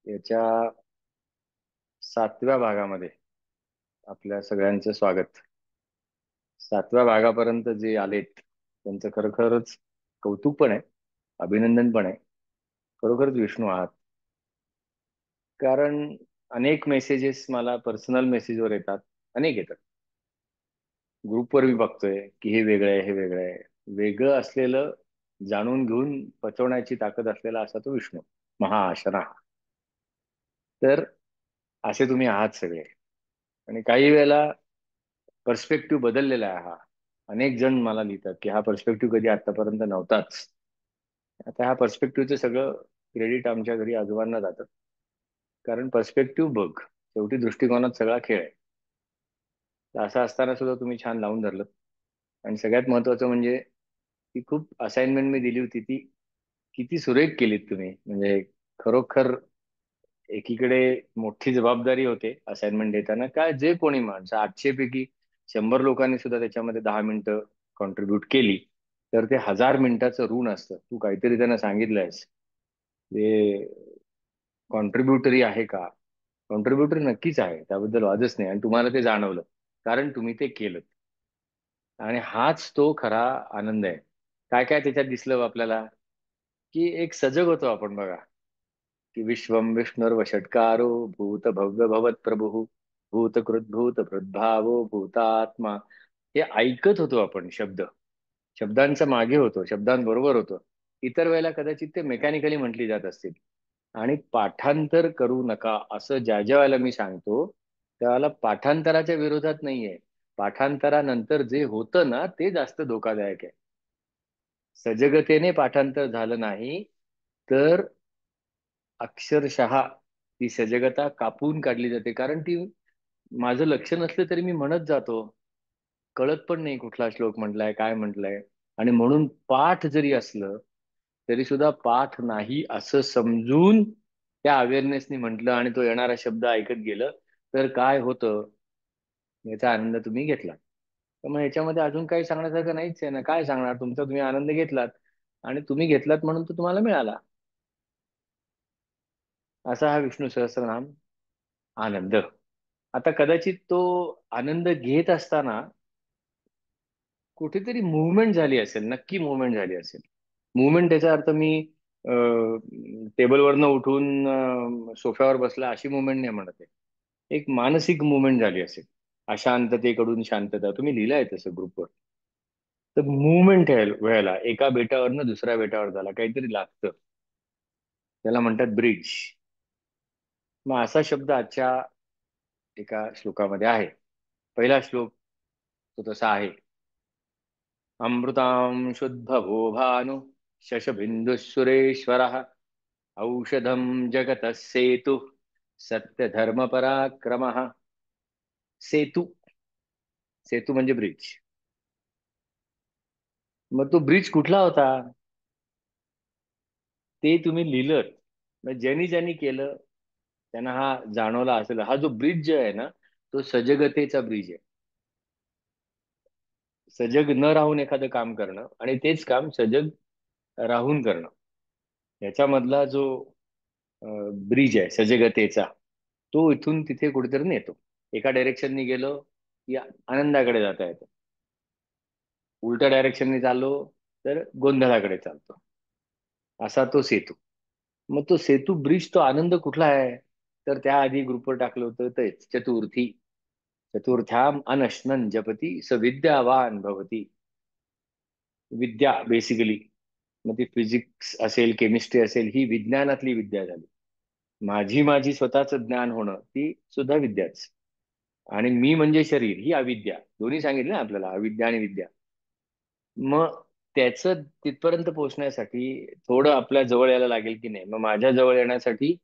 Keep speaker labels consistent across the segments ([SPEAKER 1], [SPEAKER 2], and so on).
[SPEAKER 1] याच्या 7व्या भागामध्ये आपल्या सगळ्यांचं स्वागत. 7व्या भागापर्यंत जे आलेत त्यांचं खरोखरच कौतुक पण आहे, अभिनंदन पण आहे. खरोखरच विष्णू आहात. कारण अनेक मेसेजेस मला पर्सनल मेसेजवर येतात, अनेक येतात. ग्रुपवर मी बघतोय की हे वेगळं आहे, हे वेगळं आहे. वेगळं असलेलं जाणून घेऊन पचवण्याची ताकद असलेला असा तो विष्णू, महाआशना. तर असे तुम्ही आहात सगळे. आणि काही वेळेला पर्स्पेक्टिव्ह बदललेला आहे हा. अनेक जण मला लिहितात की हा पर्स्पेक्टिव्ह कधी आतापर्यंत नव्हताच. आता ह्या पर्स्पेक्टिव्हचं सगळं क्रेडिट आमच्या घरी आजोबांना जातं. कारण पर्स्पेक्टिव्ह बघ, शेवटी दृष्टिकोनात सगळा खेळ आहे. तर असं असताना सुद्धा तुम्ही छान लावून धरलं. आणि सगळ्यात महत्वाचं म्हणजे ती खूप असाइनमेंट मी दिली होती ती किती सुरेख केलीत तुम्ही. म्हणजे खरोखर एकीकडे मोठी जबाबदारी होते असाइनमेंट देताना. काय जे कोणी माणसं 800 पैकी 100 लोकांनी सुद्धा त्याच्यामध्ये 10 मिनिटं कॉन्ट्रीब्युट केली तर ते 1000 मिनिटाचं ऋण असतं. तू काहीतरी त्यांना सांगितलंयस ते कॉन्ट्रीब्युटरी आहे का? कॉन्ट्रीब्युटरी नक्कीच आहे, त्याबद्दल वादच नाही. आणि तुम्हाला ते जाणवलं कारण तुम्ही ते केलं. आणि हाच तो खरा आनंद आहे. काय काय त्याच्यात दिसलं आपल्याला की एक सजग होतो आपण बघा, की विश्वम विष्णुर्वषट्कारो भूत भव्य भवत प्रभु भूतकृत भूत भृद्भावो भूतात्मा. हे ऐकत होतो आपण शब्द, शब्दांच्या मागे होतो, शब्दांबरोबर होतो. इतर वेळेला कदाचित ते मेकॅनिकली म्हटली जात असतील. आणि पाठांतर करू नका असं ज्या ज्या वेळेला मी सांगतो त्यावेळेला पाठांतराच्या विरोधात नाहीये. पाठांतरानंतर जे होतं ना ते जास्त धोकादायक आहे. सजगतेने पाठांतर झालं नाही तर अक्षरशः ती सजगता कापून काढली जाते. कारण ती माझं लक्ष नसलं तरी मी म्हणत जातो, कळत पण नाही कुठला श्लोक म्हटलाय, काय म्हटलंय. आणि म्हणून पाठ जरी असलं तरी सुद्धा पाठ नाही असं समजून त्या अवेअरनेसनी म्हटलं आणि तो येणारा शब्द ऐकत गेलं तर काय होतं याचा आनंद तुम्ही घेतला. तर मग याच्यामध्ये अजून काही सांगण्यासारखं नाहीच आहे ना. काय सांगणार, तुमचा तुम्ही आनंद घेतलात आणि तुम्ही घेतलात म्हणून तो तुम्हाला मिळाला. असा हा विष्णू सहस्त्रनाम आनंद. आता कदाचित तो आनंद घेत असताना कुठेतरी मुवमेंट झाली असेल, नक्की मुवमेंट झाली असेल. मुवमेंट त्याचा अर्थ मी टेबलवरनं उठून सोफ्यावर बसला अशी मुवमेंट नाही म्हणत आहे. एक मानसिक मुवमेंट झाली असेल. अशांततेकडून शांतता तुम्ही लिहिलंय तसं ग्रुपवर. तर मुवमेंट व्हायला एका बेटावरनं दुसऱ्या बेटावर झाला काहीतरी लागतं, त्याला म्हणतात ब्रिज. मग असा शब्द आजच्या एका श्लोकामध्ये आहे. पहिला श्लोक तो तसा आहे. अमृतां शुद्धभो भानु शशबिंदुः सुरेश्वरः औषधं जगतः सेतु सत्यधर्म पराक्रमः. सेतू, सेतू म्हणजे ब्रिज. मग तो ब्रिज कुठला होता ते तुम्ही लिहिलं. मग ज्यांनी ज्यांनी केलं त्यांना हा जाणवला असेल. हा जो ब्रिज जो आहे ना तो सजगतेचा ब्रिज आहे. सजग न राहून एखादं काम करणं आणि तेच काम सजग राहून करणं, याच्यामधला जो ब्रिज आहे सजगतेचा, तो इथून तिथे कुठेतरी नेतो. एका डायरेक्शननी गेलो की आनंदाकडे जाता येतं, उलट्या डायरेक्शनने चाललो तर गोंधळाकडे चालतो. असा तो सेतू. मग तो सेतू ब्रिज तो आनंद कुठला आहे तर त्याआधी ग्रुपवर टाकलं होतं तेच चतुर्थी. चतुर्थ्याम अनश्नन जपती स विद्यावान भवती. विद्या बेसिकली, मग ती फिजिक्स असेल केमिस्ट्री असेल ही विज्ञानातली विद्या झाली. माझी माझी स्वतःच ज्ञान होणं ती सुद्धा विद्याच. आणि मी म्हणजे शरीर ही अविद्या. दोन्ही सांगितलं ना आपल्याला, अविद्या आणि विद्या. मग त्याचं तिथपर्यंत पोहोचण्यासाठी थोडं आपल्या जवळ यायला लागेल की नाही. मग माझ्या जवळ येण्यासाठी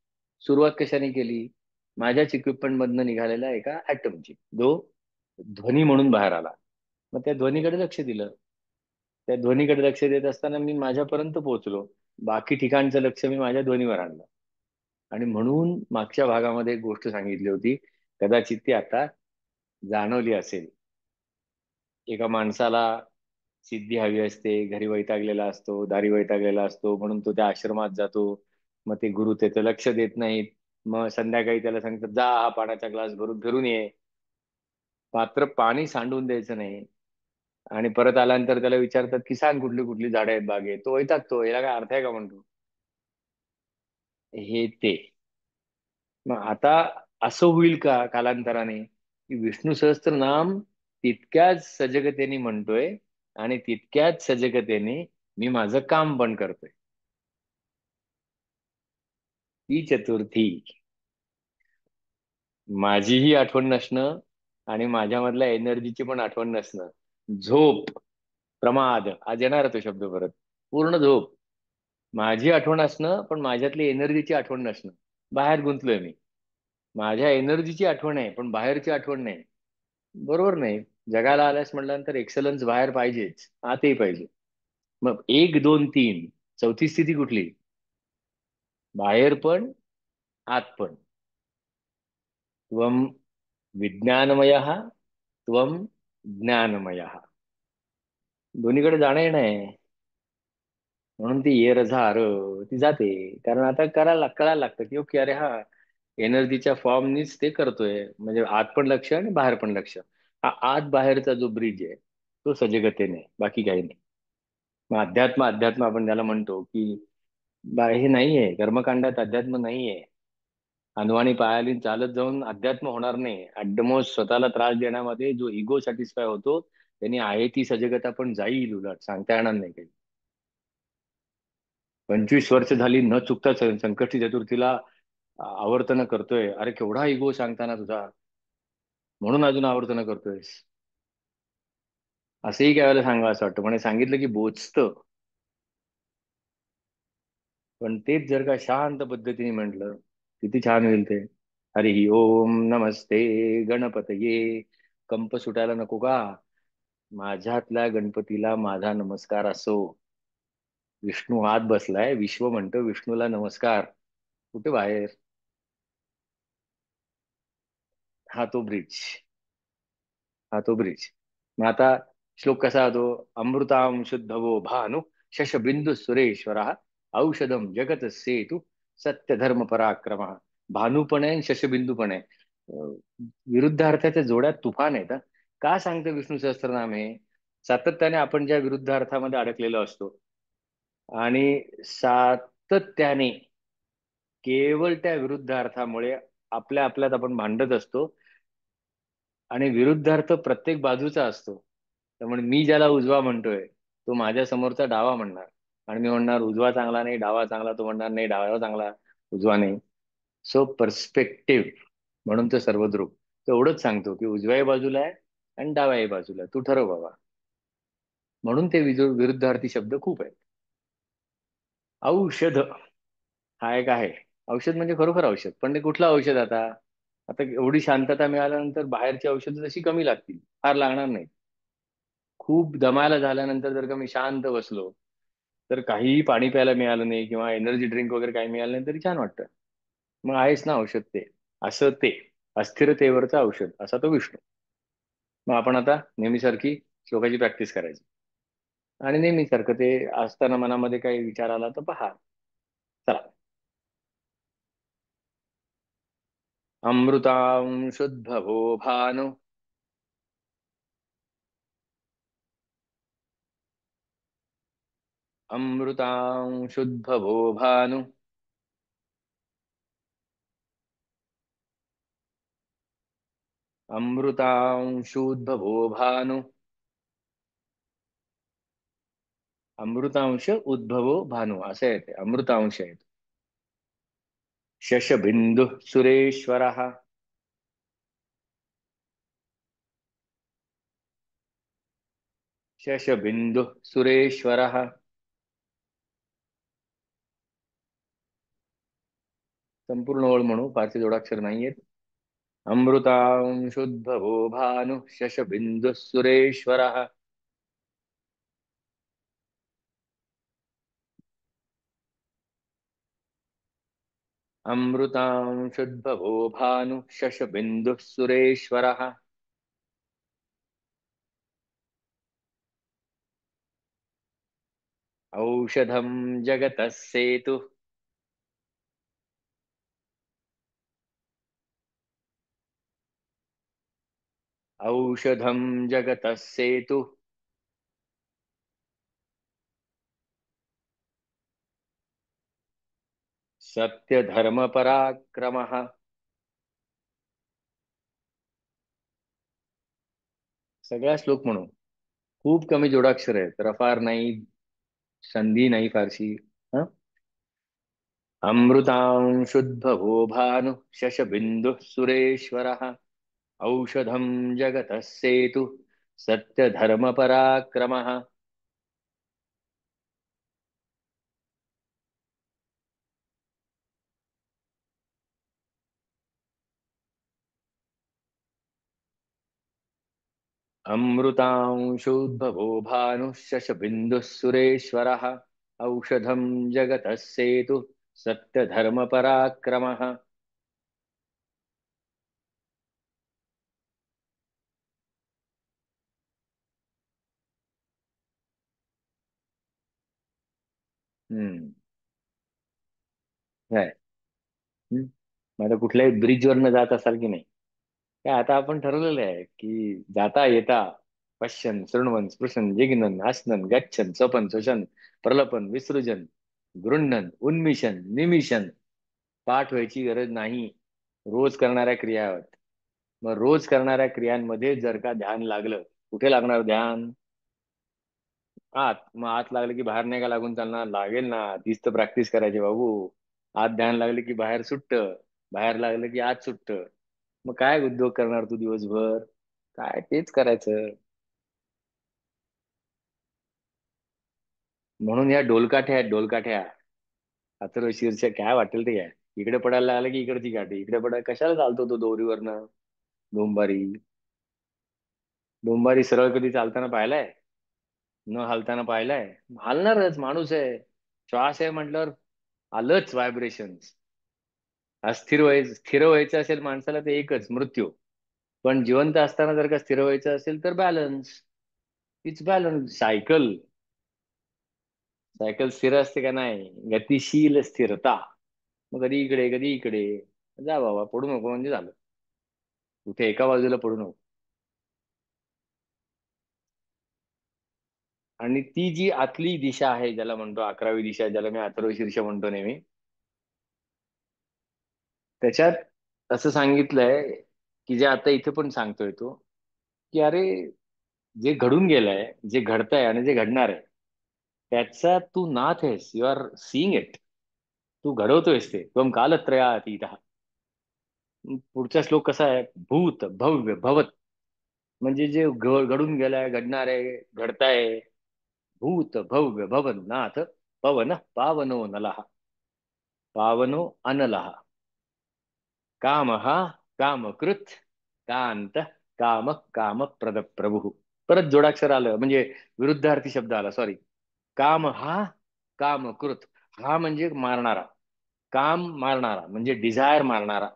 [SPEAKER 1] सुरुवात कशाने केली? माझ्याच इक्विपमेंट मधनं निघालेला एका ऍटमची, जो ध्वनी म्हणून बाहेर आला. मग त्या ध्वनीकडे लक्ष दिलं. त्या ध्वनीकडे लक्ष देत असताना मी माझ्यापर्यंत पोहोचलो. बाकी ठिकाणचं लक्ष मी माझ्या ध्वनीवर आणलं. आणि म्हणून मागच्या भागामध्ये एक गोष्ट सांगितली होती, कदाचित ती आता जाणवली असेल. एका माणसाला सिद्धी हवी असते, घरी वैतागलेला असतो, दारी वैतागलेला असतो, म्हणून तो त्या आश्रमात जातो. मग ते गुरु त्याचं लक्ष देत नाहीत. मग संध्याकाळी त्याला सांगतात जा हा पाण्याचा ग्लास भरून फिरून ये. मात्र पाणी सांडून द्यायचं नाही. आणि परत आल्यानंतर त्याला विचारतात की सांग कुठली कुठली झाडं आहेत बागेत, तो वैतागतो, याला काय अर्थ आहे का म्हणतो. हे ते. मग आता असं होईल का कालांतराने की विष्णू सहस्त्रनाम तितक्याच सजगतेने म्हणतोय आणि तितक्याच सजगतेने मी माझं काम पण करतोय. ती चतुर्थी माझीही आठवण नसणं आणि माझ्यामधल्या एनर्जीची पण आठवण नसणं. झोप, प्रमाद, आज येणार तो शब्द परत. पूर्ण झोप, माझी आठवण असणं पण माझ्यातली एनर्जीची आठवण नसणं. बाहेर गुंतलोय मी, माझ्या एनर्जीची आठवण आहे पण बाहेरची आठवण नाही. बरोबर नाही. जगाला आल्यास म्हटल्यानंतर एक्सलन्स बाहेर पाहिजेच, आतही पाहिजे. मग एक दोन तीन, चौथी स्थिती कुठली? बाहेर पण आत पण. त्वम विज्ञानमयः, त्वम ज्ञानमयः. दोन्हीकडे जाणं येणं आहे. म्हणून ती ये रझा र ती जाते. कारण आता कळायला लागतं की ओके अरे हा एनर्जीच्या फॉर्मनीच ते करतोय, म्हणजे आत पण लक्ष आणि बाहेर पण लक्ष. हा आत बाहेरचा जो ब्रिज आहे तो सजगतेने, बाकी काही नाही. मग अध्यात्म अध्यात्म आपण त्याला म्हणतो की हे नाहीये कर्मकांडात, अध्यात्म नाहीये. अनवाणी पायाली चालत जाऊन अध्यात्म होणार नाही. अड्डमोस्ट स्वतःला त्रास देण्यामध्ये जो इगो सॅटिस्फाय होतो त्यांनी आहे ती सजगता पण जाईल, उलट सांगता येणार नाही काही. 25 वर्ष झाली न चुकता संकष्टी चतुर्थीला आवर्तन करतोय. अरे केवढा इगो सांगताना तुझा, म्हणून अजून आवर्तन करतोयस. असंही काय वेळेला सांगा असं वाटतं, म्हणे सांगितलं की बोचतं. पण तेच जर का शांत पद्धतीने म्हटलं किती छान होईल ते. हरी ओम नमस्ते गणपतये. कंप सुटायला नको का? माझ्यातल्या गणपतीला माझा नमस्कार असो. विष्णू आत बसलाय, विश्व म्हणतो विष्णूला नमस्कार. कुठे बाहेर? हा तो ब्रिज, हा तो ब्रिज. मग आता श्लोक कसा होतो? अमृतां शुद्धवो भानु शशबिंदू सुरेश्वर औषधम जगत सेतु सत्य धर्म पराक्रम. भानू पण आहे आणि शशबिंदू पण आहे. अं, विरुद्धार्थाच्या जोड्यात तुफान आहेत हं. का सांगतं विष्णू सहस्त्रनाम हे? सातत्याने आपण ज्या विरुद्धार्थामध्ये अडकलेलो असतो आणि सातत्याने केवळ त्या विरुद्धार्थामुळे आपल्या आपल्यात आपण भांडत असतो. आणि विरुद्धार्थ प्रत्येक बाजूचा असतो. त्यामुळे मी ज्याला उजवा म्हणतोय तो माझ्या समोरचा डावा म्हणणार. आणि मी म्हणणार उजवा चांगला नाही डावा चांगला, तो म्हणणार नाही डावा चांगला उजवा नाही. सो पर्स्पेक्टिव्ह, म्हणून तो सर्वद्रुप. तो एवढंच सांगतो की उजव्याही बाजूला आहे आणि डाव्याही बाजूला आहे. तू ठरव बाबा. म्हणून ते विरुद्धार्थी शब्द खूप आहेत. औषध हा एक आहे. औषध म्हणजे खरोखर औषध, पण ते कुठलं औषध आता? आता एवढी शांतता मिळाल्यानंतर बाहेरची औषधं तशी कमी लागतील, फार लागणार नाही. खूप दमायला झाल्यानंतर जर का मी शांत बसलो तर काहीही पाणी प्यायला मिळालं नाही किंवा एनर्जी ड्रिंक वगैरे काही मिळालं नाही तरी छान वाटतं. मग आहेच ना औषध ते. असं ते अस्थिरतेवरचं औषध असा तो विष्णू. मग आपण आता नेहमीसारखी श्लोकाची प्रॅक्टिस करायची. आणि नेहमीसारखं ते असताना मनामध्ये काही विचार आला तर पहा. चला. अमृतांशुद्भवो भानु. अमृतांशुद्भवो भानु. अमृतांशुद्भवो भानु. अमृतांश उद्भवो भानु असं आहे ते, अमृतांश आहे. शशबिंदु सुरेश्वर. शशबिंदु सुरेश्वर. संपूर्ण ओळ म्हणू, फारसे जोडाक्षर नाहीयेत. अमृतांशुद्भवो भानु शशबिंदु सुरेश्वर. अमृतांशुद्भवो भानु शशबिंदु सुरेश्वर. औषधं जगतः सेतु. औषधं जगतः सेतु सत्य धर्म पराक्रमः. सगळा श्लोक म्हणू. खूप कमी जोडाक्षर आहेत, रफार नाही, संधी नाही फारशी. हं? अमृतांशुद्भवो भानु शशबिंदुः सुरेश्वरः औषधं जगतः सेतु सत्य धर्म पराक्रमः. अमृतांशुद्भवो भानुः शशबिन्दुः सुरेश्वरः औषधं जगतः सेतु सत्यधर्मपराक्रमः. हम्म. काय? हम्म. मग आता कुठल्याही ब्रिजवरनं जात असाल की नाही? काय आता आपण ठरवलेलं आहे की जाता येता पश्यन शृण्वन् स्पृशन जिघ्नन आसनन गच्छन स्वपन स्वशन प्रलपन विसृजन गृह्णन उन्मिशन निमिषन पाठ व्हायची गरज नाही. रोज करणाऱ्या क्रिया आहेत. मग रोज करणाऱ्या क्रियांमध्ये जर का ध्यान लागलं, कुठे लागणार ध्यान? आत. मग आत लागलं की बाहेर नाही का लागून चालणार? लागेल ना, तीच तर प्रॅक्टिस करायची बाबू. आत ध्यान लागलं की बाहेर सुट्ट, बाहेर लागलं की आत सुट्ट. मग काय उद्योग करणार तू दिवसभर? काय तेच करायचं. म्हणून या डोलकाठ्या आहेत, डोलकाठ्या. अथर्व शीर्षक काय वाटेल ते काय. इकडे पडायला लागलं की इकडची काठी, इकडे पडायला कशाला चालतो तो दोरीवरनं? डोंबारी. डोंबारी सरळ कधी चालताना पाहिलाय? न हलताना पाहिलाय? हलणारच, माणूस आहे. श्वास आहे म्हटल्यावर आलंच व्हायब्रेशन. स्थिर व्हायचं असेल माणसाला तर एकच मृत्यू. पण जिवंत असताना जर का स्थिर व्हायचं असेल तर balance. It's balance. Cycle. Cycle स्थिर असते का नाही? गतिशील स्थिरता. मग कधी इकडे कधी इकडे. जा बाबा, पडू नको म्हणजे झालं. कुठे एका बाजूला पडू नको. आणि ती जी आतली दिशा आहे, ज्याला म्हणतो 11वी दिशा, ज्याला मी अथर्व शीर्ष म्हणतो नेहमी, त्याच्यात असं सांगितलंय की जे आता इथे पण सांगतोय तो, की अरे, जे घडून गेलंय, जे घडतंय आणि जे घडणार आहे, त्याचा तू नाथ आहेस. You are seeing it. तू घडवतोयस ते. त्वम कालत्रयातीत. पुढचा श्लोक कसा आहे? भूत भव्य भवत. म्हणजे जे घडून गेलंय, घडणार आहे, घडताय. भूत भव्य भवन नाथ पवन पावनो नलः. पावनो अनलः. काम हा कामकृत कांत काम काम प्रद प्रभू. परत जोडाक्षर आलं म्हणजे विरुद्धार्थी शब्द आला, सॉरी. काम हा कामकृत. हा म्हणजे मारणारा. काम मारणारा म्हणजे डिझायर मारणारा.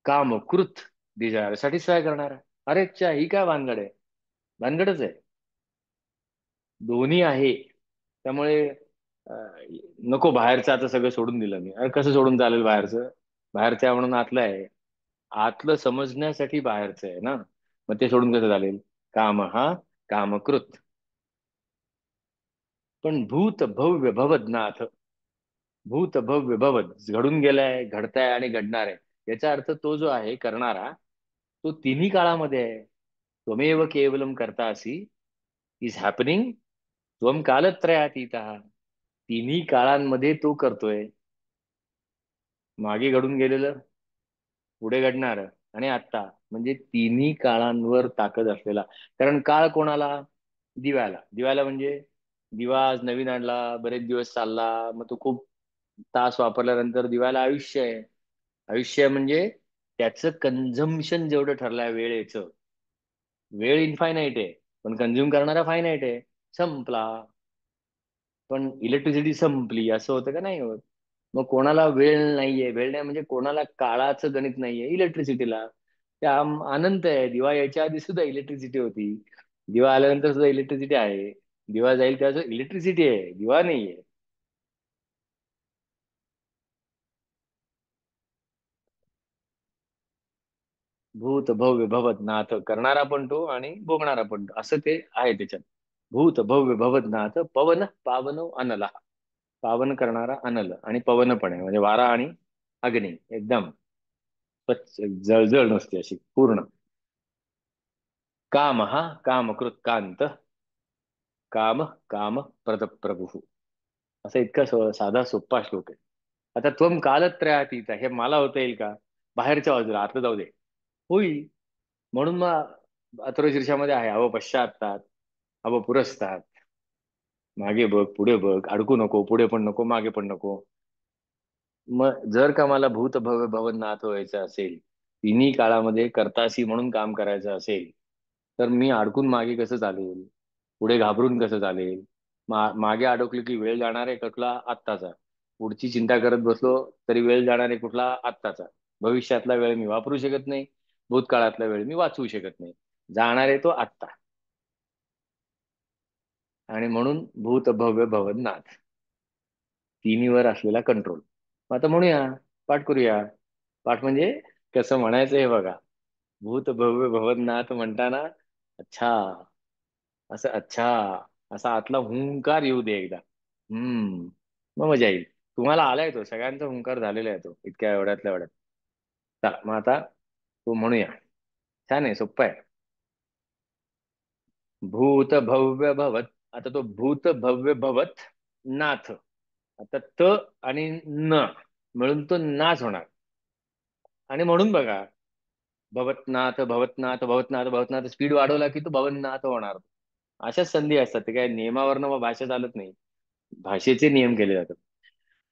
[SPEAKER 1] कामकृत डिझायर सॅटिस्फाय करणारा. अरे च्या, ही काय भानगड आहे? भानगडच आहे. दोन्ही आहे. त्यामुळे नको बाहेरचं आता सगळं सोडून दिलं मी. अरे कसं सोडून चालेल बाहेरचं? बाहेरचं आहे म्हणून आतलं आहे. आतलं समजण्यासाठी बाहेरचं आहे ना. मग ते सोडून कसं चालेल? काम हा कामकृत. पण भूत भव्य भवदनाथ. भूत भव्य भवद घडून गेलाय, घडताय आणि घडणार आहे. याचा अर्थ तो जो आहे करणारा, तो तिन्ही काळामध्ये आहे. त्वमेव केवलम कर्तासी इज हॅपनिंग त्वम कालत्रयातीत. तिन्ही काळांमध्ये तो करतोय. मागे घडून गेलेलं, पुढे घडणार आणि आत्ता. म्हणजे तिन्ही काळांवर ताकद असलेला. कारण काळ कोणाला? दिव्याला. दिव्याला म्हणजे दिवा आज नवीन आणला, बरेच दिवस चालला, मग तो खूप तास वापरल्यानंतर दिव्याला आयुष्य आहे. आयुष्य म्हणजे त्याचं कन्झम्पशन जेवढं ठरलंय वेळेचं. वेळ इनफायनाईट आहे, पण कन्झ्युम करणारा फायनाईट आहे. संपला. पण इलेक्ट्रिसिटी संपली असं होतं का? नाही होत. मग कोणाला वेळ नाहीये, वेळ नाही म्हणजे कोणाला काळाचं गणित नाहीये इलेक्ट्रिसिटीला. त्या अनंत आहे. दिवा यायच्या आधी सुद्धा इलेक्ट्रिसिटी होती. दिवा आल्यानंतर सुद्धा इलेक्ट्रिसिटी आहे. दिवा जाईल त्याचं इलेक्ट्रिसिटी आहे, दिवा नाहीये. भूत भव्य भवत नाथ, करणारा पण तो आणि भोगणारा पण तो, असं ते आहे त्याच्यात. भूत भव्य भवत नाथ, पवन पावनो अनला. पावन करणारा अनल आणि पवन पण आहे, म्हणजे वारा आणि अग्नी एकदम स्वच्छ, जळजळ नसते अशी पूर्ण. काम हा कामकृत कांत, काम काम प्रद प्रभू. असा इतका साधा सोप्पा श्लोक आहे. आता त्वम कालत्रयातीत, हे मला होता येईल का? बाहेरच्या बाजूला, आतलं जाऊ दे. होईल. म्हणून मग अथर्वशीर्षामध्ये आहे, अव पश्चात्तात, अव पुरस्तात, मागे बघ पुढे बघ, अडकू नको, पुढे पण नको मागे पण नको. मग जर का मला भूत भव्य भवनाथ व्हायचं असेल, तिन्ही काळामध्ये कर्तासी म्हणून काम करायचं असेल, तर मी अडकून मागे कसं चालेल? पुढे घाबरून कसं चालेल? मागे अडकलो की वेळ जाणार आहे कुठला? आत्ताचा. पुढची चिंता करत बसलो तरी वेळ जाणार आहे कुठला? आत्ताचा. भविष्यातला वेळ मी वापरू शकत नाही, भूतकाळातला वेळ मी वाचवू शकत नाही. जाणार आहे तो आत्ता. आणि म्हणून भूत भव्य भवनाथ, तिन्हीवर असलेला कंट्रोल. आता म्हणूया, पाठ करूया. पाठ म्हणजे कसं म्हणायचं हे बघा. भूत भव्य भवनाथ म्हणताना अच्छा, असं अच्छा, असा आतला हुंकार येऊ दे एकदा. मग मजा येईल. तुम्हाला आलाय तो, सगळ्यांचा हुंकार झालेला आहे तो, इतक्या एवढ्यातल्या एवढ्यात. चला मग आता तो म्हणूया. छान आहे, सोप्पा आहे. भूत भव्य भवत. आता तो भूत भव्य भवत नाथ. आता त आणि न मिळून तो नाच होणार. आणि म्हणून बघा, भवतनाथ भवतनाथ भवतनाथ भवतनाथ, स्पीड वाढवला की तो भवननाथ होणार. अशाच संधी असतात, ते काय नियमावरनं मग भाषा चालत नाही. भाषेचे नियम केले जातात.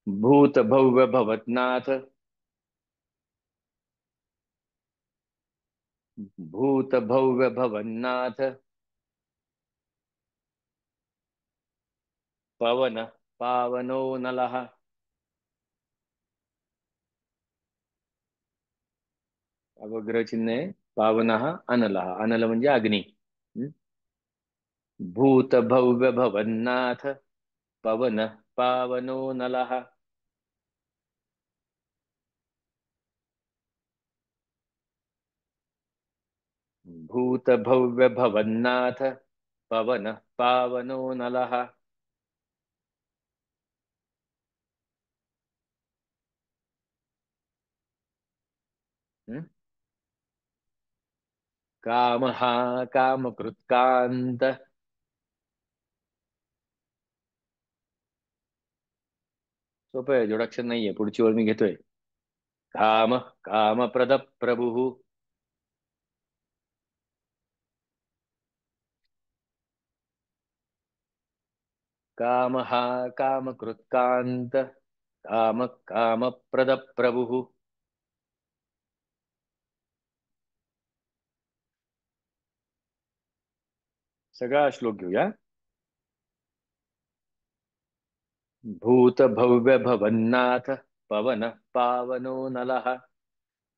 [SPEAKER 1] भूत भव्य भवतनाथ, भूत भव्य भवन्नाथ, पवन पावनो नलः. अवग्रह चिन्ह आहे. पावनः अनलः, अनल म्हणजे अग्नी. हं? भूत भव्य भवन्नाथ, पवन पावनो नलः. भूत भव्य भवन्नाथ, पवन पावनो नलः. हं? काम हा काम कृत्कांत. सोपं आहे, जोडाक्षर नाहीये, पुढची ओळ मी घेतोय. काम काम प्रद प्रभु. काम हा काम कृत्कांत, काम काम प्रद प्रभु. सगळा श्लोक घेऊया. भूत भव्य भवन्नाथ, पवन पावनो नलः.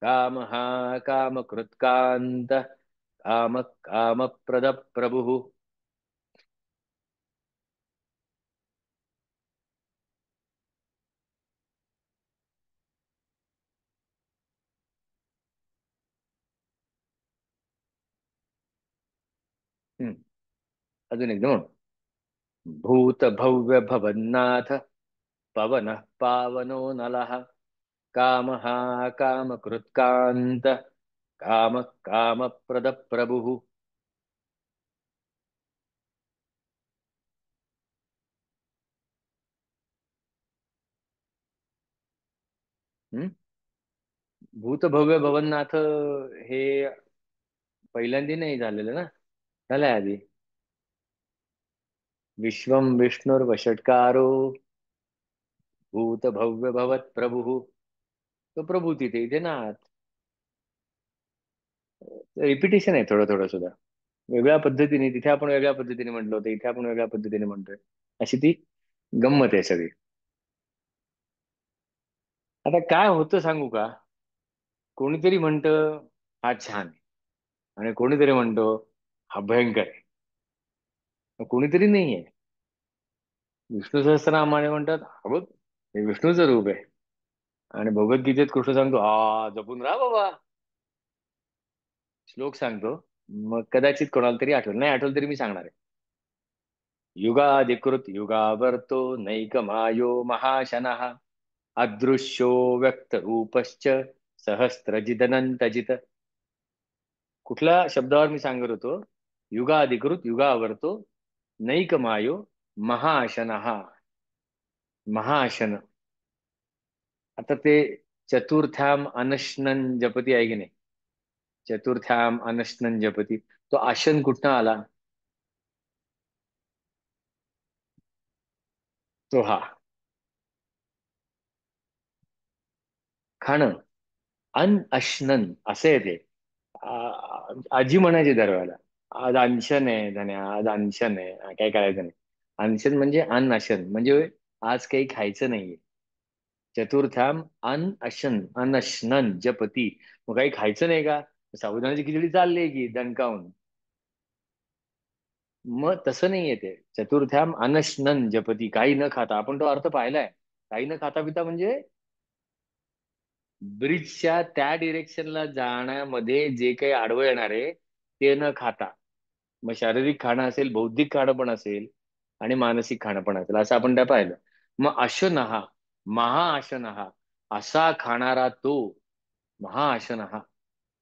[SPEAKER 1] काम हा काम कृत्कांत, काम काम प्रद प्रभु. हम्म, अजून एकदम. भूत भव्य भवन्नाथ, पवन पावनो नलः. काम हा काम कृत्कांत, काम काम प्रद प्रभु. हम्म? भूत भव्य भवननाथ हे पहिल्यांदा नाही झालेलं ना, झालंय आधी. विश्वम विष्णुर्वषट्कारो, भूत भव्य भवत प्रभु. तो प्रभू तिथे, इथे नाथ. रिपिटेशन आहे थोडं थोडं सुद्धा. वेगळ्या पद्धतीने तिथे आपण वेगळ्या पद्धतीने म्हटलं होतं, इथे आपण वेगळ्या पद्धतीने म्हणतोय. अशी ती गंमत आहे सगळी. आता काय होतं सांगू का? कोणीतरी म्हणतं हा छान आहे, आणि कोणीतरी म्हणतो हा भयंकर आहे. मग कोणीतरी नाहीये. विष्णू सहस्त्रनामाने म्हणतात हा बघ, हे विष्णूचं रूप आहे. आणि भगवद्गीतेत कृष्ण सांगतो हा जपून राहा बाबा. श्लोक सांगतो. मग कदाचित कोणाला तरी आठवल, नाही आठवल तरी मी सांगणार आहे. युगाधिकृत युगावर्तो नैकमायो महाशनः अदृश्यो व्यक्त रूपश्च सहस्त्रजिदनंतजित. कुठल्या शब्दावर मी सांगत होतो? युगाधिकृत युगावर्तो नैकमायो महाशनः. महाशन. आता ते चतुर्थ्याम अनशनन जपती आहे की नाही? चतुर्थ्याम अनशनन जपती, तो आशन कुठनं आला? तो हा खाणं. अन अश्नन असे आहे ते. आजी म्हणायची दरवेळेला, आज अनशन आहे धन्या, आज अनशन आहे, काय करायचं नाही. अनशन म्हणजे अन अशन म्हणजे आज काही खायचं नाहीये. चतुर्थाम अन अशन अनशनन जपती. मग काही खायचं नाही का? साबुदाण्याची खिचडी चालली की दणकावून. मग तसं नाहीये ते. चतुर्थ्याम अनशनन जपती, काही न खाता. आपण तो अर्थ पाहिलाय. काही न खाता पिता म्हणजे ब्रिजच्या त्या डिरेक्शनला जाण्यामध्ये जे काही आडवं येणार आहे ते न खाता. मग शारीरिक खाणं असेल, बौद्धिक खाणं पण असेल, आणि मानसिक खाणं पण असेल, असं आपण त्या पाहिलं. मग अशनहा, महाअशनहा, असा खाणारा तो महाअशनहा.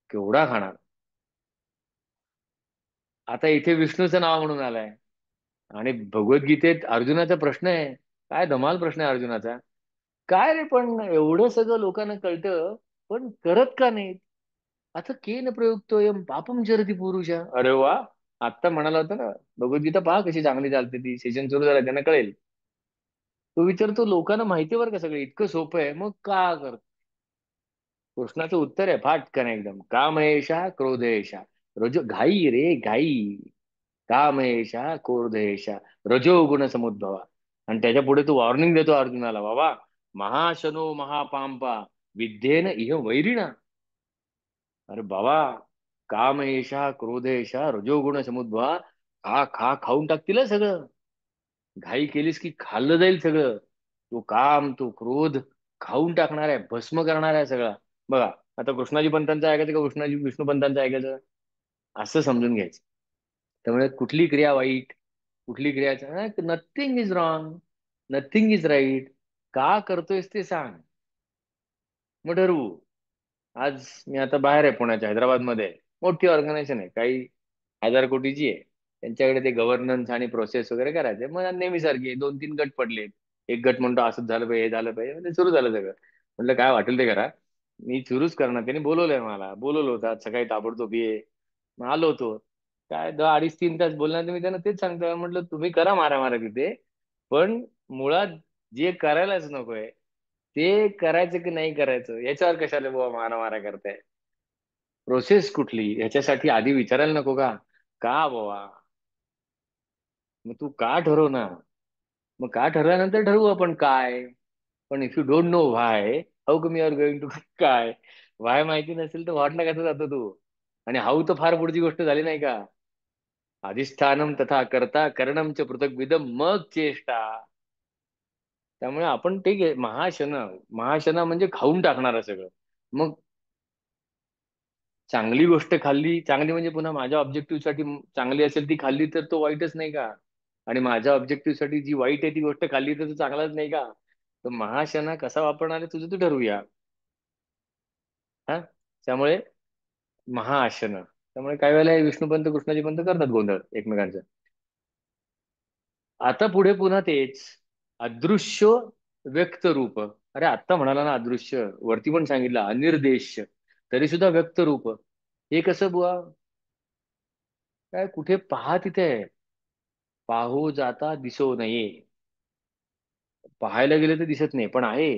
[SPEAKER 1] केवढा खाणार? आता इथे विष्णूचं नाव म्हणून आलंय. आणि भगवद्गीतेत अर्जुनाचा प्रश्न आहे. काय धमाल प्रश्न आहे अर्जुनाचा. काय रे, पण एवढं सगळं लोकांना कळतं, पण करत का नाहीत? आता केन प्रयुक्तोयम पापम चरती पुरुष. अरे वा. आत्ता म्हणाला होता ना, भगवद्गीता पहा कशी चांगली चालते, ती सेशन सुरू झालं त्यांना कळेल. तो विचारतो, लोकांना माहिती बरं का सगळं, इतकं सोपं आहे, मग का करत? कृष्णाचं उत्तर आहे फाटकन एकदम. कामयेषा क्रोधयेषा रजो, घाई रे घाई. कामयेषा क्रोधयेषा रजो गुण समुद्भवा. आणि त्याच्या पुढे तू वॉर्निंग देतो अर्जुनाला, बाबा, महाशनो महापांपा विद्येन इह वैरिणा. अरे बाबा, काम एषा क्रोध एषा रजोगुण समुद्भवा. खा खा, खाऊन टाकतील हं सगळं. घाई केलीस की खाल्लं जाईल सगळं. तो काम, तो क्रोध खाऊन टाकणार आहे, भस्म करणार आहे सगळा. बघा, आता कृष्णाजी पंतांचं ऐकायचं का कृष्णाजी विष्णू पंतांचं ऐकायचं? असं समजून घ्यायचं. त्यामुळे कुठली क्रिया वाईट, कुठली क्रिया, nothing is wrong, nothing is right. का करतोयस ते सांग, मग ठरवू. आज मी आता बाहेर आहे, पुण्याच्या हैदराबादमध्ये आहे. मोठी ऑर्गनायझेशन आहे, काही 1000 कोटीची आहे. त्यांच्याकडे ते गव्हर्नन्स आणि प्रोसेस वगैरे करायचे. मग नेहमी सारखे 2-3 गट पडलेत. एक गट म्हणतो असंच झालं पाहिजे, हे झालं पाहिजे, म्हणजे सुरू झालं सगळं. म्हटलं काय वाटेल ते करा, मी सुरूच करणार. त्यांनी बोलवलंय, मला बोलवलं होतं आज सकाळी ताबडतोब ये. मग आलो होतो. काय 2-2.5-3 तास बोलणार, मी त्यांना तेच सांगतो, म्हटलं तुम्ही करा मारा तिथे, पण मुळात जे करायलाच नकोय ते करायचं की नाही करायचं याच्यावर कशाला बुवा मारा करताय? प्रोसेस कुठली ह्याच्यासाठी आधी विचारायला नको का? का बाबा? मग तू का ठरव ना. मग का ठरल्यानंतर ठरवू आपण काय. पण if you don't know why, how come you are going to काय. व्हाय माहिती नसेल तर व्हॉटला कसं जातो तू? आणि हाऊ तर फार पुढची गोष्ट झाली नाही का? अधिष्ठानम तथा कर्ता करणम च पृथक विदम, मग चेष्टा. त्यामुळे आपण ठीक आहे, महाशन. महाशना म्हणजे खाऊन टाकणार सगळं. मग चांगली गोष्ट खाल्ली, चांगली म्हणजे पुन्हा माझ्या ऑब्जेक्टिव्ह साठी चांगली असेल ती खाल्ली तर तो वाईटच नाही का? आणि माझ्या ऑब्जेक्टिव्ह साठी जी वाईट आहे ती गोष्ट खाल्ली तर तो चांगलाच नाही का? तर महाशना कसा वापरणार आहे तुझं तू ठरवूया. हा. त्यामुळे महाआशन. त्यामुळे काही वेळेला हे विष्णुपंत कृष्णाजी पंत करतात गोंधळ एकमेकांचं. आता पुढे पुन्हा तेच अदृश्य व्यक्त रूप. अरे आत्ता म्हणाला ना अदृश्य, वरती पण सांगितलं अनिर्देश्य, तरी सुद्धा व्यक्त रूप. हे कसं बुवा? काय कुठे पहा तिथे आहे. पाहू जाता दिसो नये. पाहायला गेले तर दिसत नाही, पण आहे.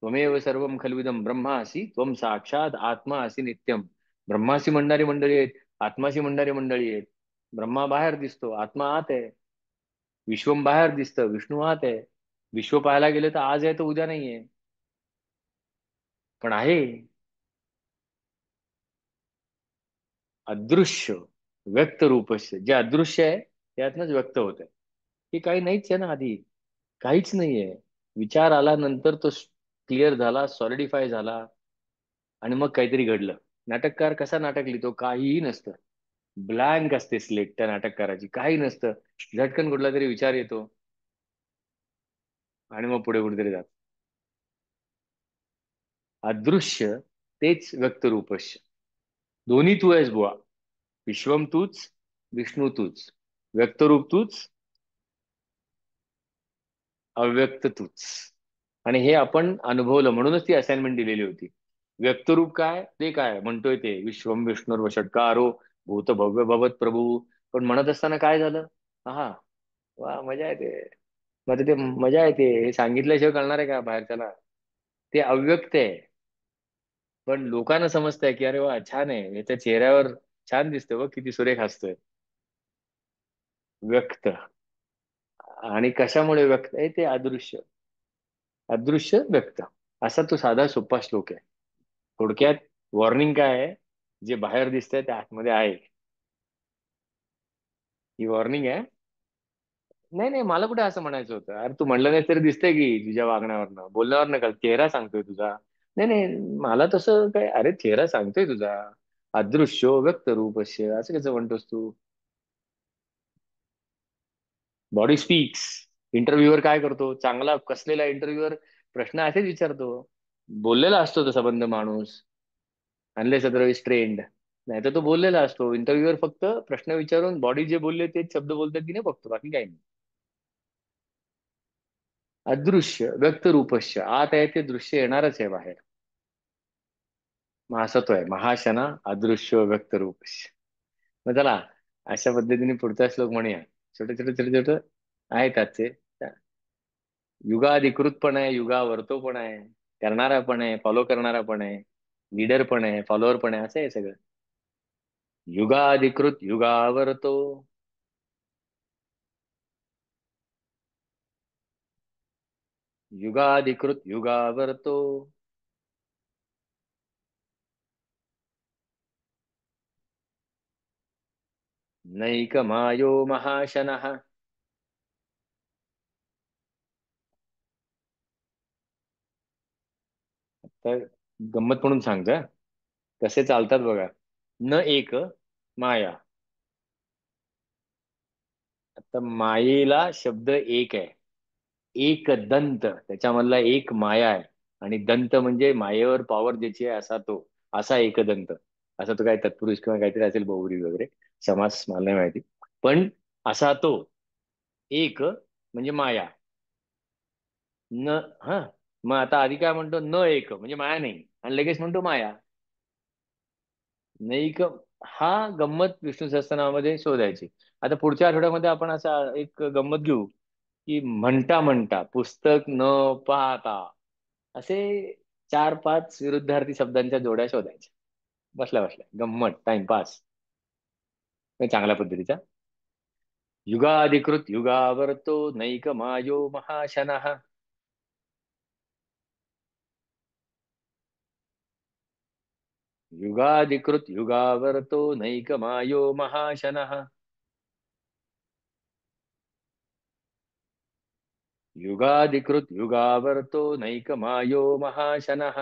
[SPEAKER 1] त्वमेव सर्वम खलविदम ब्रह्मासी त्वम साक्षात आत्मा असी नित्यम. ब्रह्माशी म्हणणारी मंडळी आहेत, आत्माशी म्हणणारी मंडळी आहेत. ब्रह्मा बाहेर दिसतो, आत्मा आत आहे. विश्वम बाहेर दिसतं, विष्णू आत आहे. विश्व पाहायला गेले तर आज आहे तर उद्या नाहीये, पण आहे. अदृश्य व्यक्त रूपस्य, जे अदृश्य आहे त्यातनच व्यक्त होत आहे. हे काही नाहीच आहे ना आधी. काहीच नाहीये. विचार आला नंतर तो क्लिअर झाला, सॉलिडिफाय झाला, आणि मग काहीतरी घडलं. नाटककार कसा नाटक लिहितो, काहीही नसतं. ब्लँक असते स्लेट त्या नाटककाराची, काही नसतं. झटकन कुठला तरी विचार येतो आणि मग पुढे कुठेतरी जातो. अदृश्य तेच व्यक्तरूपश. दोन्ही तू आहेस बुवा. विश्वम तूच, विष्णू तूच, व्यक्तरूप तूच, अव्यक्त तूच. आणि हे आपण अनुभवलं म्हणूनच ती असाइनमेंट दिलेली होती. व्यक्तरूप काय ते काय म्हणतोय ते, विश्वम विष्णुर्व षट्कारो भूत भव्य भवत प्रभू. पण म्हणत असताना काय झालं? हा, वा मजा येते. मग ते मजा येते हे सांगितल्याशिवाय कळणार आहे का बाहेरच्याला? ते अव्यक्त आहे. पण लोकांना समजतंय की अरे वा छान आहे, याच्या चेहऱ्यावर छान दिसतोय, व किती सुरेख हसतोय. व्यक्त. आणि कशामुळे व्यक्त आहे ते? अदृश्य. अदृश्य व्यक्त. असा तो साधा सोपा श्लोक आहे. थोडक्यात वॉर्निंग काय आहे? जे बाहेर दिसतंय ते आतमध्ये आहे, ही वॉर्निंग आहे. नाही नाही, मला कुठे असं म्हणायचं होतं. अरे तू म्हणलं नाही तरी दिसतंय की तुझ्या वागण्यावरनं बोलण्यावरनं का चेहरा सांगतोय तुझा. नाही नाही, मला तसं काय, अरे चेहरा सांगतोय तुझा. अदृश्यो व्यक्त रूपस्य असं कसं म्हणतोस तू? Body speaks. इंटरव्ह्यूअर काय करतो? चांगला कसलेला इंटरव्ह्यूअर प्रश्न असेच विचारतो. बोललेला असतो तो संबंध माणूस, अनलेस अदरवाइज ट्रेंड. नाही तर तो बोललेला असतो. इंटरव्ह्यूअर फक्त प्रश्न विचारून बॉडी जे बोलले तेच शब्द बोलतात की नाही बघतो, बाकी काही नाही. अदृश्य व्यक्त रूपस्य, आत आहे ते दृश्य येणारच आहे बाहेर. मग असं तो आहे महाशना, अदृश्य व्यक्त रूपस्य. मग चला, अशा पद्धतीने पुढचा श्लोक म्हणूया. छोटे छोटे छोटे छोटे आहेत आजचे. युगाधिकृत पण आहे, युगावर्तो पण आहे, करणारा पण आहे, फॉलो करणारा पण आहे, लीडर पण आहे, फॉलोअर पण आहे, असं आहे सगळं. युगाधिकृत युगावर्तो. युगाधिकृत युगावर्तो. नैकमायो महाशनः. तर गंमत म्हणून सांगतो, कसे चालतात बघा. न एक माया. आता मायेला शब्द एक आहे. एक दंत त्याच्यामधला एक माया आहे. आणि दंत म्हणजे मायेवर पॉवर ज्याची आहे असा तो. असा एकदंत. असा तो काय तत्पुरुष किंवा काहीतरी असेल बहुरी वगैरे. समास मला नाही माहिती. पण असा तो एक म्हणजे माया. न. हा. मग आता आधी काय म्हणतो? न एक म्हणजे माया नाही, आणि लगेच म्हणतो माया. नाही का? हा गंमत विष्णू सहस्त्रनामामध्ये शोधायची. आता पुढच्या आठवड्यामध्ये आपण असा एक गंमत घेऊ, की म्हणता म्हणता पुस्तक न पाहता असे 4-5 विरुद्धार्थी शब्दांच्या जोड्या शोधायच्या. बसल्या बसल्या गंमत टाइमपास. चांगल्या पद्धतीचा. युगाधिकृत युगावर्तो नैक मायो महाशनः. युगाधिकृत युगावर्तो नैक मायो महाशनः. युगाधिकृत युगावर्तो नैक मायो महाशनः.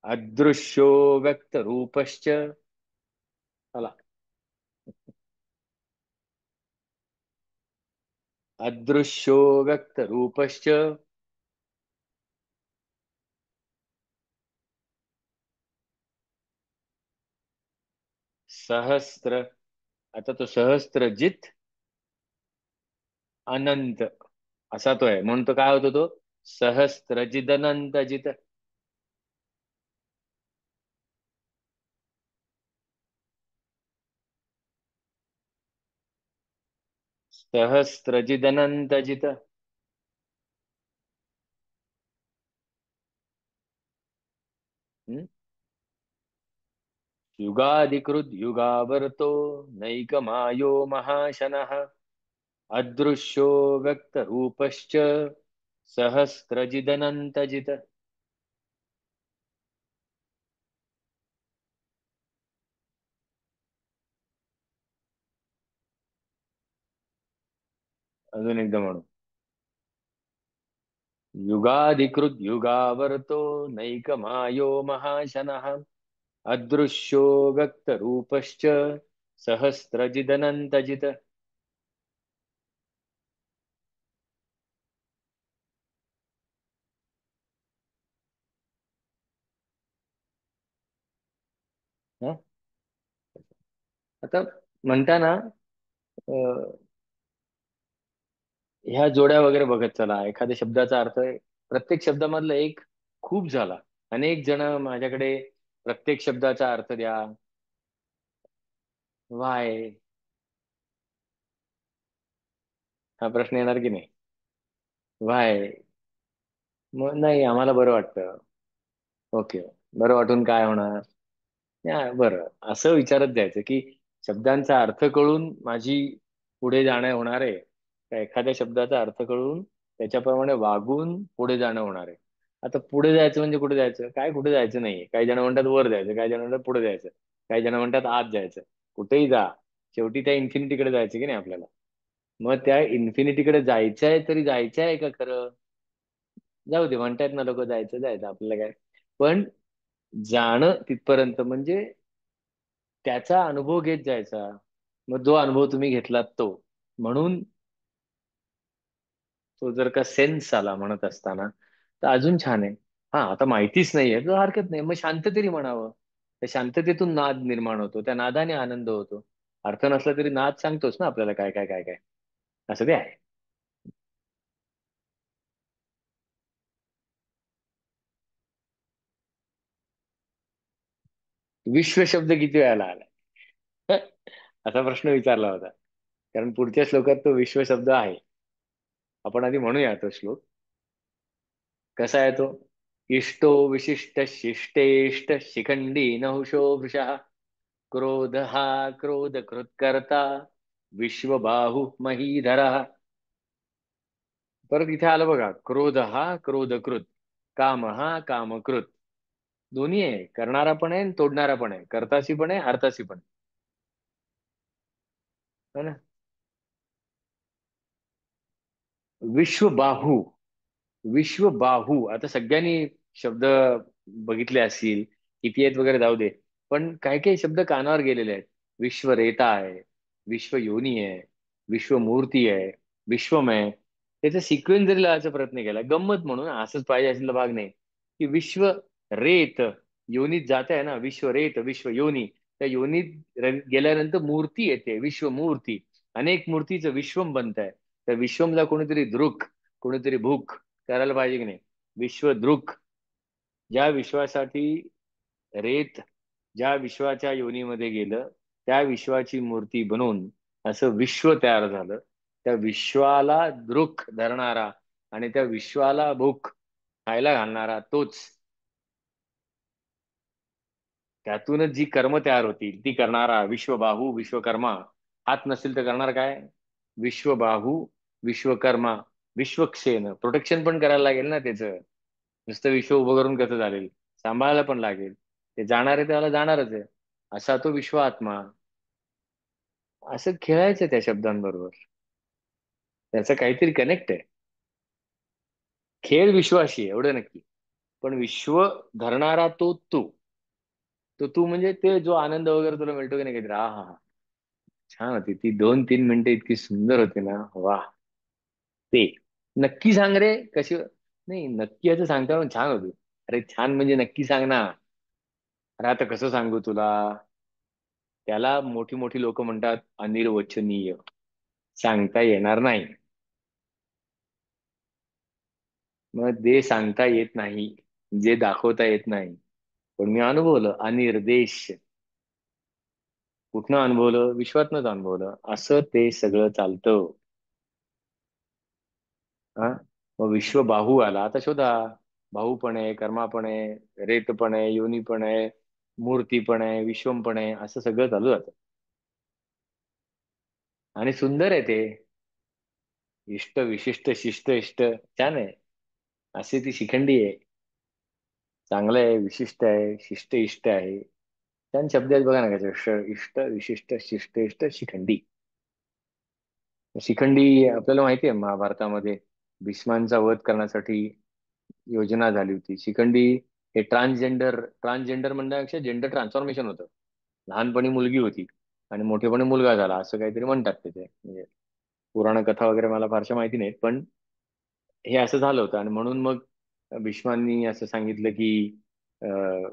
[SPEAKER 1] अदृश्यो व्यक्त रूपश्च. चला. अदृश्यो व्यक्त रूपश्च. सहस्त्र. आता तो सहस्त्रजित अनंत असा तो आहे, म्हणून तो काय होतो तो? सहस्त्रजित अनंत जित. सहस्त्रजित अनंत जित. हम्म? युगाधिकृत युगावर्तो नैक मायो महाशनः. अदृश्यो व्यक्त रूपश्च सहस्त्रजिदनंत जित. अजून एकदा म्हणू. युगाधिकृत युगावर्तो नैकमायो महाशनः अदृश्यो व्यक्तरूपश्च सहस्रजिदनन्तजित्. हं? आता म्हणताना ह्या जोड्या वगैरे बघत चला. एखाद्या शब्दाचा अर्थ आहे, प्रत्येक शब्दामधला एक खूप झाला. अनेक जण माझ्याकडे प्रत्येक शब्दाचा अर्थ द्या. वाय हा प्रश्न येणार की नाही? वाय. मग नाही, आम्हाला बरं वाटतं. ओके. बरं वाटून काय होणार? बरं, असं विचारत जायचं की शब्दांचा अर्थ कळून माझी पुढे जाणं होणार आहे, का एखाद्या शब्दाचा अर्थ कळून त्याच्याप्रमाणे वागून पुढे जाणं होणार आहे. आता पुढे जायचं म्हणजे कुठे जायचं? काय कुठे जायचं नाहीये. काही जण म्हणतात वर जायचं, काही जण म्हणतात पुढे जायचं, काही जण म्हणतात आत जायचं. कुठेही जा, शेवटी त्या इन्फिनिटीकडे जायचं की नाही आपल्याला? मग त्या इन्फिनिटीकडे जायचं आहे तरी जायचं आहे का खरं? जाऊ दे, म्हणतायत ना लोक, जायचं जायचं, आपल्याला काय. पण जाणं तिथपर्यंत म्हणजे त्याचा अनुभव घेत जायचा. मग जो अनुभव तुम्ही घेतलात तो, म्हणून तो जर का सेन्स आला म्हणत असताना, तर अजून छान आहे. हा, आता माहितीच नाहीये तर हरकत नाही, मग शांत तरी म्हणावं. त्या शांततेतून नाद निर्माण होतो, त्या नादाने आनंद होतो. अर्थ नसला तरी नाद सांगतोच ना आपल्याला काय काय काय काय. असं ते आहे. विश्व शब्द किती वेळाला आलाय? असा प्रश्न विचारला होता. कारण पुढच्या श्लोकात तो विश्व शब्द आहे. आपण आधी म्हणूया तो श्लोक. कसा आहे तो? इष्टो विशिष्ट शिष्टेष्ट शिखंडी नहुषो वृषः क्रोध हा क्रोध कृत्कर्ता विश्वबाहु महीधरः. परत इथे आलं बघा, क्रोध हा क्रोधकृत, काम हा कामकृत. दोन्ही आहे, करणारा पण आहे आणि तोडणारा पण आहे, कर्तासी पण आहे हरतासी पण आहे ना. विश्वबाहू. विश्वबाहू, आता सगळ्यांनी शब्द बघितले असतील, किती आहेत वगैरे जाऊ दे, पण काही काही शब्द कानावर गेलेले आहेत. विश्वरेता आहे, विश्व योनी आहे, विश्वमूर्ती आहे, विश्वमय. त्याचा सिक्वेन्स जरी लावायचा प्रयत्न केला गंमत म्हणून, असंच पाहिजे असलेला भाग नाही, की विश्व रेत योनीत जात आहे ना, विश्व रेत विश्व योनी. त्या योनीत गेल्यानंतर मूर्ती येते, विश्वमूर्ती. अनेक मूर्तीचं विश्वम बनत आहे. त्या विश्वमला कोणीतरी दृक, कोणीतरी भूक करायला पाहिजे की नाही? विश्वदृक. ज्या विश्वासाठी रेत ज्या विश्वाच्या योनीमध्ये गेलं, त्या विश्वाची मूर्ती बनवून असं विश्व तयार झालं. त्या विश्वाला दृक धरणारा आणि त्या विश्वाला भूक खायला घालणारा तोच. त्यातूनच जी कर्म तयार होतील ती करणारा विश्वबाहू विश्वकर्मा. हात नसेल तर करणार काय? विश्वबाहू विश्वकर्मा विश्वक्षेन. प्रोटेक्शन पण करायला लागेल ना त्याचं. नुसतं विश्व उभं करून कसं चालेल? सांभाळायला पण लागेल. ते जाणार आहे त्याला जाणारच आहे. असा तो विश्वात्मा. असं खेळायचं त्या शब्दांबरोबर. त्याचं काहीतरी कनेक्ट आहे. खेळ विश्वाशी आहे, एवढं नक्की. पण विश्व धरणारा तो तू. तो तू म्हणजे ते जो आनंद वगैरे तुला मिळतो की नाही काहीतरी, हा हा. छान होती ती 2-3 मिनिटं, इतकी सुंदर होती ना, वा. ते नक्की सांग रे कशी. नाही, नक्की असं सांगता पण छान होती. अरे छान म्हणजे नक्की सांग ना. अरे आता कसं सांगू तुला? त्याला मोठी मोठी लोक म्हणतात अनिर्वचनीय. सांगता येणार नाही. मग ते सांगता येत नाही, जे दाखवता येत नाही. पण मी अनुभवलं अनिर्देश. कुठनं अनुभवलं? विश्वातनच अनुभवलं. असं ते सगळं चालतं. हा. मग विश्व बाहू आला, आता शोधा. भाऊ पण आहे, कर्मा पण आहे, रेत पण आहे, योनी पण आहे, मूर्ती पण आहे, विश्वम पण आहे, असं सगळं चालू जातं. आणि सुंदर आहे ते. इष्ट विशिष्ट शिष्ट इष्ट. छान आहे. अशी ती शिखंडी आहे. चांगलं आहे, विशिष्ट आहे, शिष्ट इष्ट आहे. छान शब्द आहेत बघा ना, कसे इष्ट विशिष्ट शिष्ट इष्ट शिखंडी. शिखंडी आपल्याला माहिती आहे महाभारतामध्ये भीष्मांचा वध करण्यासाठी योजना झाली होती. शिखंडी हे ट्रान्सजेंडर म्हणण्यापेक्षा जेंडर ट्रान्सफॉर्मेशन होतं. लहानपणी मुलगी होती आणि मोठेपणी मुलगा झाला असं काहीतरी म्हणतात त्याचे, म्हणजे पुराण कथा वगैरे मला फारशा माहिती नाहीत, पण हे असं झालं होतं. आणि म्हणून मग भीष्मांनी असं सांगितलं की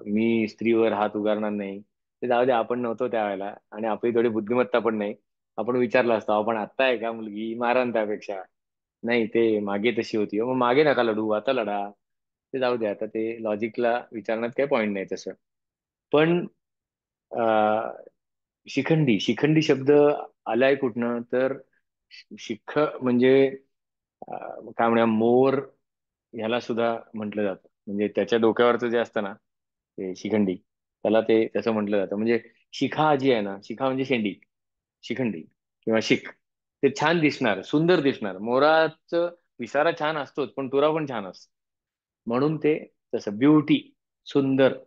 [SPEAKER 1] मी स्त्रीवर हात उगारणार नाही. ते जाऊ दे, आपण नव्हतो त्यावेळेला आणि आपली थोडी बुद्धिमत्ता पण नाही. आपण विचारलं असतं, आपण आत्ता आहे का मुलगी मारण त्यापेक्षा. नाही, ते मागे तशी होती. मग मागे नका लढू, आता लढा. ते जाऊ दे, आता ते लॉजिकला विचारण्यात काही पॉईंट नाही तसं. पण अं, शिखंडी शिखंडी शब्द आलाय कुठनं तर शिख म्हणजे काय म्हणूया, मोर ह्याला सुद्धा म्हटलं जातं. म्हणजे त्याच्या डोक्यावरचं जे असतं ना, ते शिखंडी, त्याला ते तसं म्हटलं जातं. म्हणजे शिखा जी आहे ना, शिखा म्हणजे शेंडी, शिखंडी किंवा शिख. ते छान दिसणार, सुंदर दिसणार. मोराचं विसारा छान असतोच, पण तुरा पण छान असतो. म्हणून ते तसं ब्युटी, सुंदर,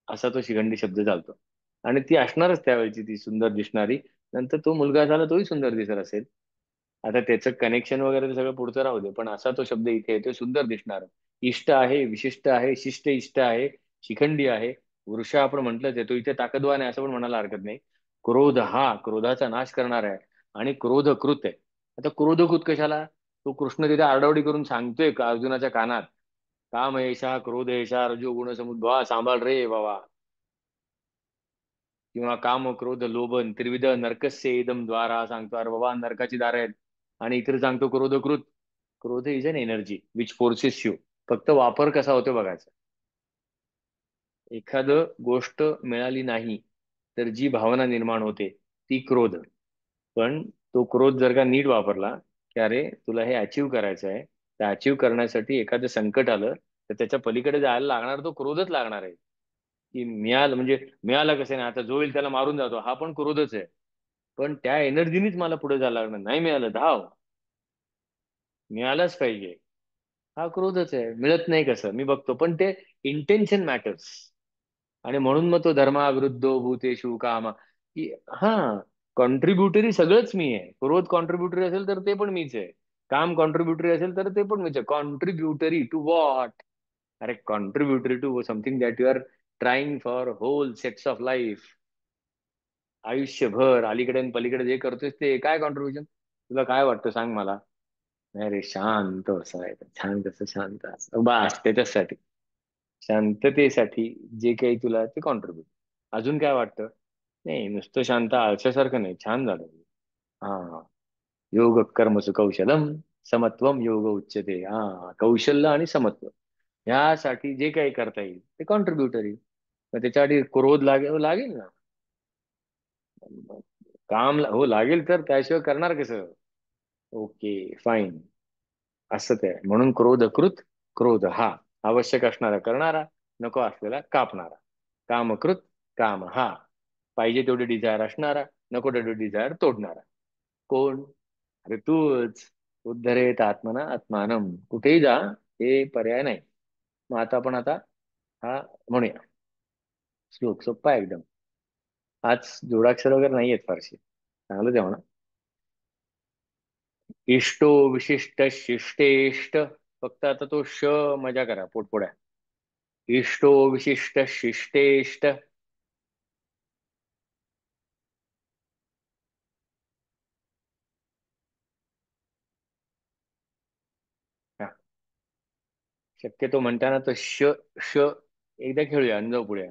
[SPEAKER 1] असा तो शिखंडी शब्द चालतो. आणि ती असणारच त्यावेळची, ती सुंदर दिसणारी. नंतर तो मुलगा झाला, तोही सुंदर दिसत असेल. आता त्याचं कनेक्शन वगैरे ते सगळं पुढचं राहू दे, पण असा तो शब्द इथे येतो, सुंदर दिसणार. इष्ट आहे, विशिष्ट आहे, शिष्ट इष्ट आहे, शिखंडी आहे. वृष आपण म्हटलंच आहे, तो इथे ताकदवान आहे असं पण म्हणायला हरकत नाही. क्रोध हा क्रोधाचा नाश करणार आहे. आणि क्रोध कृत आहे. आता क्रोधकृत कशाला? तो कृष्ण तिथे आरडाओरडी करून सांगतोय का अर्जुनाच्या कानात, काम एषा क्रोध एषा रजोगुण समुद्भवा, सांभाळ रे बाबा. किंवा काम क्रोध लोभन त्रिविध नरकस्य इदम द्वारा सांगतो, अरे बाबा नरकाची दार आहेत. आणि इतर सांगतो क्रोधकृत. क्रोध is an energy which forces you. फक्त वापर कसा होतो बघायचा. एखादं गोष्ट मिळाली नाही तर जी भावना निर्माण होते ती क्रोध. पण तो क्रोध जर का नीट वापरला, की अरे तुला हे अचीव करायचं आहे, तर अचीव करण्यासाठी एखादं संकट आलं तर त्याच्या पलीकडे जायला लागणार, तो क्रोधच लागणार आहे. की मिळालं म्हणजे मिळालं कसं नाही, आता जो येईल त्याला मारून जातो, हा पण क्रोधच आहे. पण त्या एनर्जीनीच मला पुढे जायला लागणार. नाही मिळालं धाव, मिळालंच पाहिजे. हा क्रोधच आहे. मिळत नाही कसं मी बघतो, पण ते इंटेन्शन मॅटर्स. आणि म्हणून मग तो धर्माविरुद्धो भूतेषु कामा, की हा, कॉन्ट्रीब्युटरी सगळंच मी आहे. क्रोध कॉन्ट्रीब्युटरी असेल तर ते पण मीच आहे. काम कॉन्ट्रीब्युटरी असेल तर ते पण मीच आहे. Contributory to what? अरे contributory to something that you are trying for whole sets of life. आयुष्यभर अलीकडे आणि पलीकडे जे करतोय ते काय कॉन्ट्रीब्युशन? तुला काय वाटतं सांग मला. नाही रे, शांत बसायचं, छान कसं शांत असं. बस त्याच्यासाठी, शांततेसाठी जे काही तुला ते कॉन्ट्रीब्युट. अजून काय वाटतं? नाही, नुसतं शांत आळशासारखं नाही, छान झालं. हा, योग कर्मसु कौशलम समत्वम योग उच्यते. हा, कौशल्य आणि समत्व ह्यासाठी जे काही करता येईल ते कॉन्ट्रीब्युटरी. मग त्याच्यासाठी क्रोध लागेल, हो लागेल ना. हो लागेल, तर त्याशिवाय करणार कसं? Okay, fine. असं ते आहे. म्हणून क्रोधकृत. क्रोध हा आवश्यक असणारा करणारा, नको असलेला कापणारा. कामकृत. काम हा पाहिजे तेवढे डिझायर असणारा, नको तेवढे डिझायर तोडणारा. कोण? अरे तूच. उद्धरेत आत्मना आत्मानम. कुठेही जा, हे पर्याय नाही. मग आता हा म्हणूया. श्लोक सोप्पा आहे एकदम. आज जोडाक्षर वगैरे नाही आहेत फारशी, चांगलं ते म्हणा. इष्टो विशिष्ट शिष्टेष्ट. फक्त आता तो श मजा करा पोटपोड्या. इष्टो विशिष्ट शिष्टेष्ट. हा, शक्यतो म्हणताना तर श एकदा खेळूया आणि जाऊ पुढे.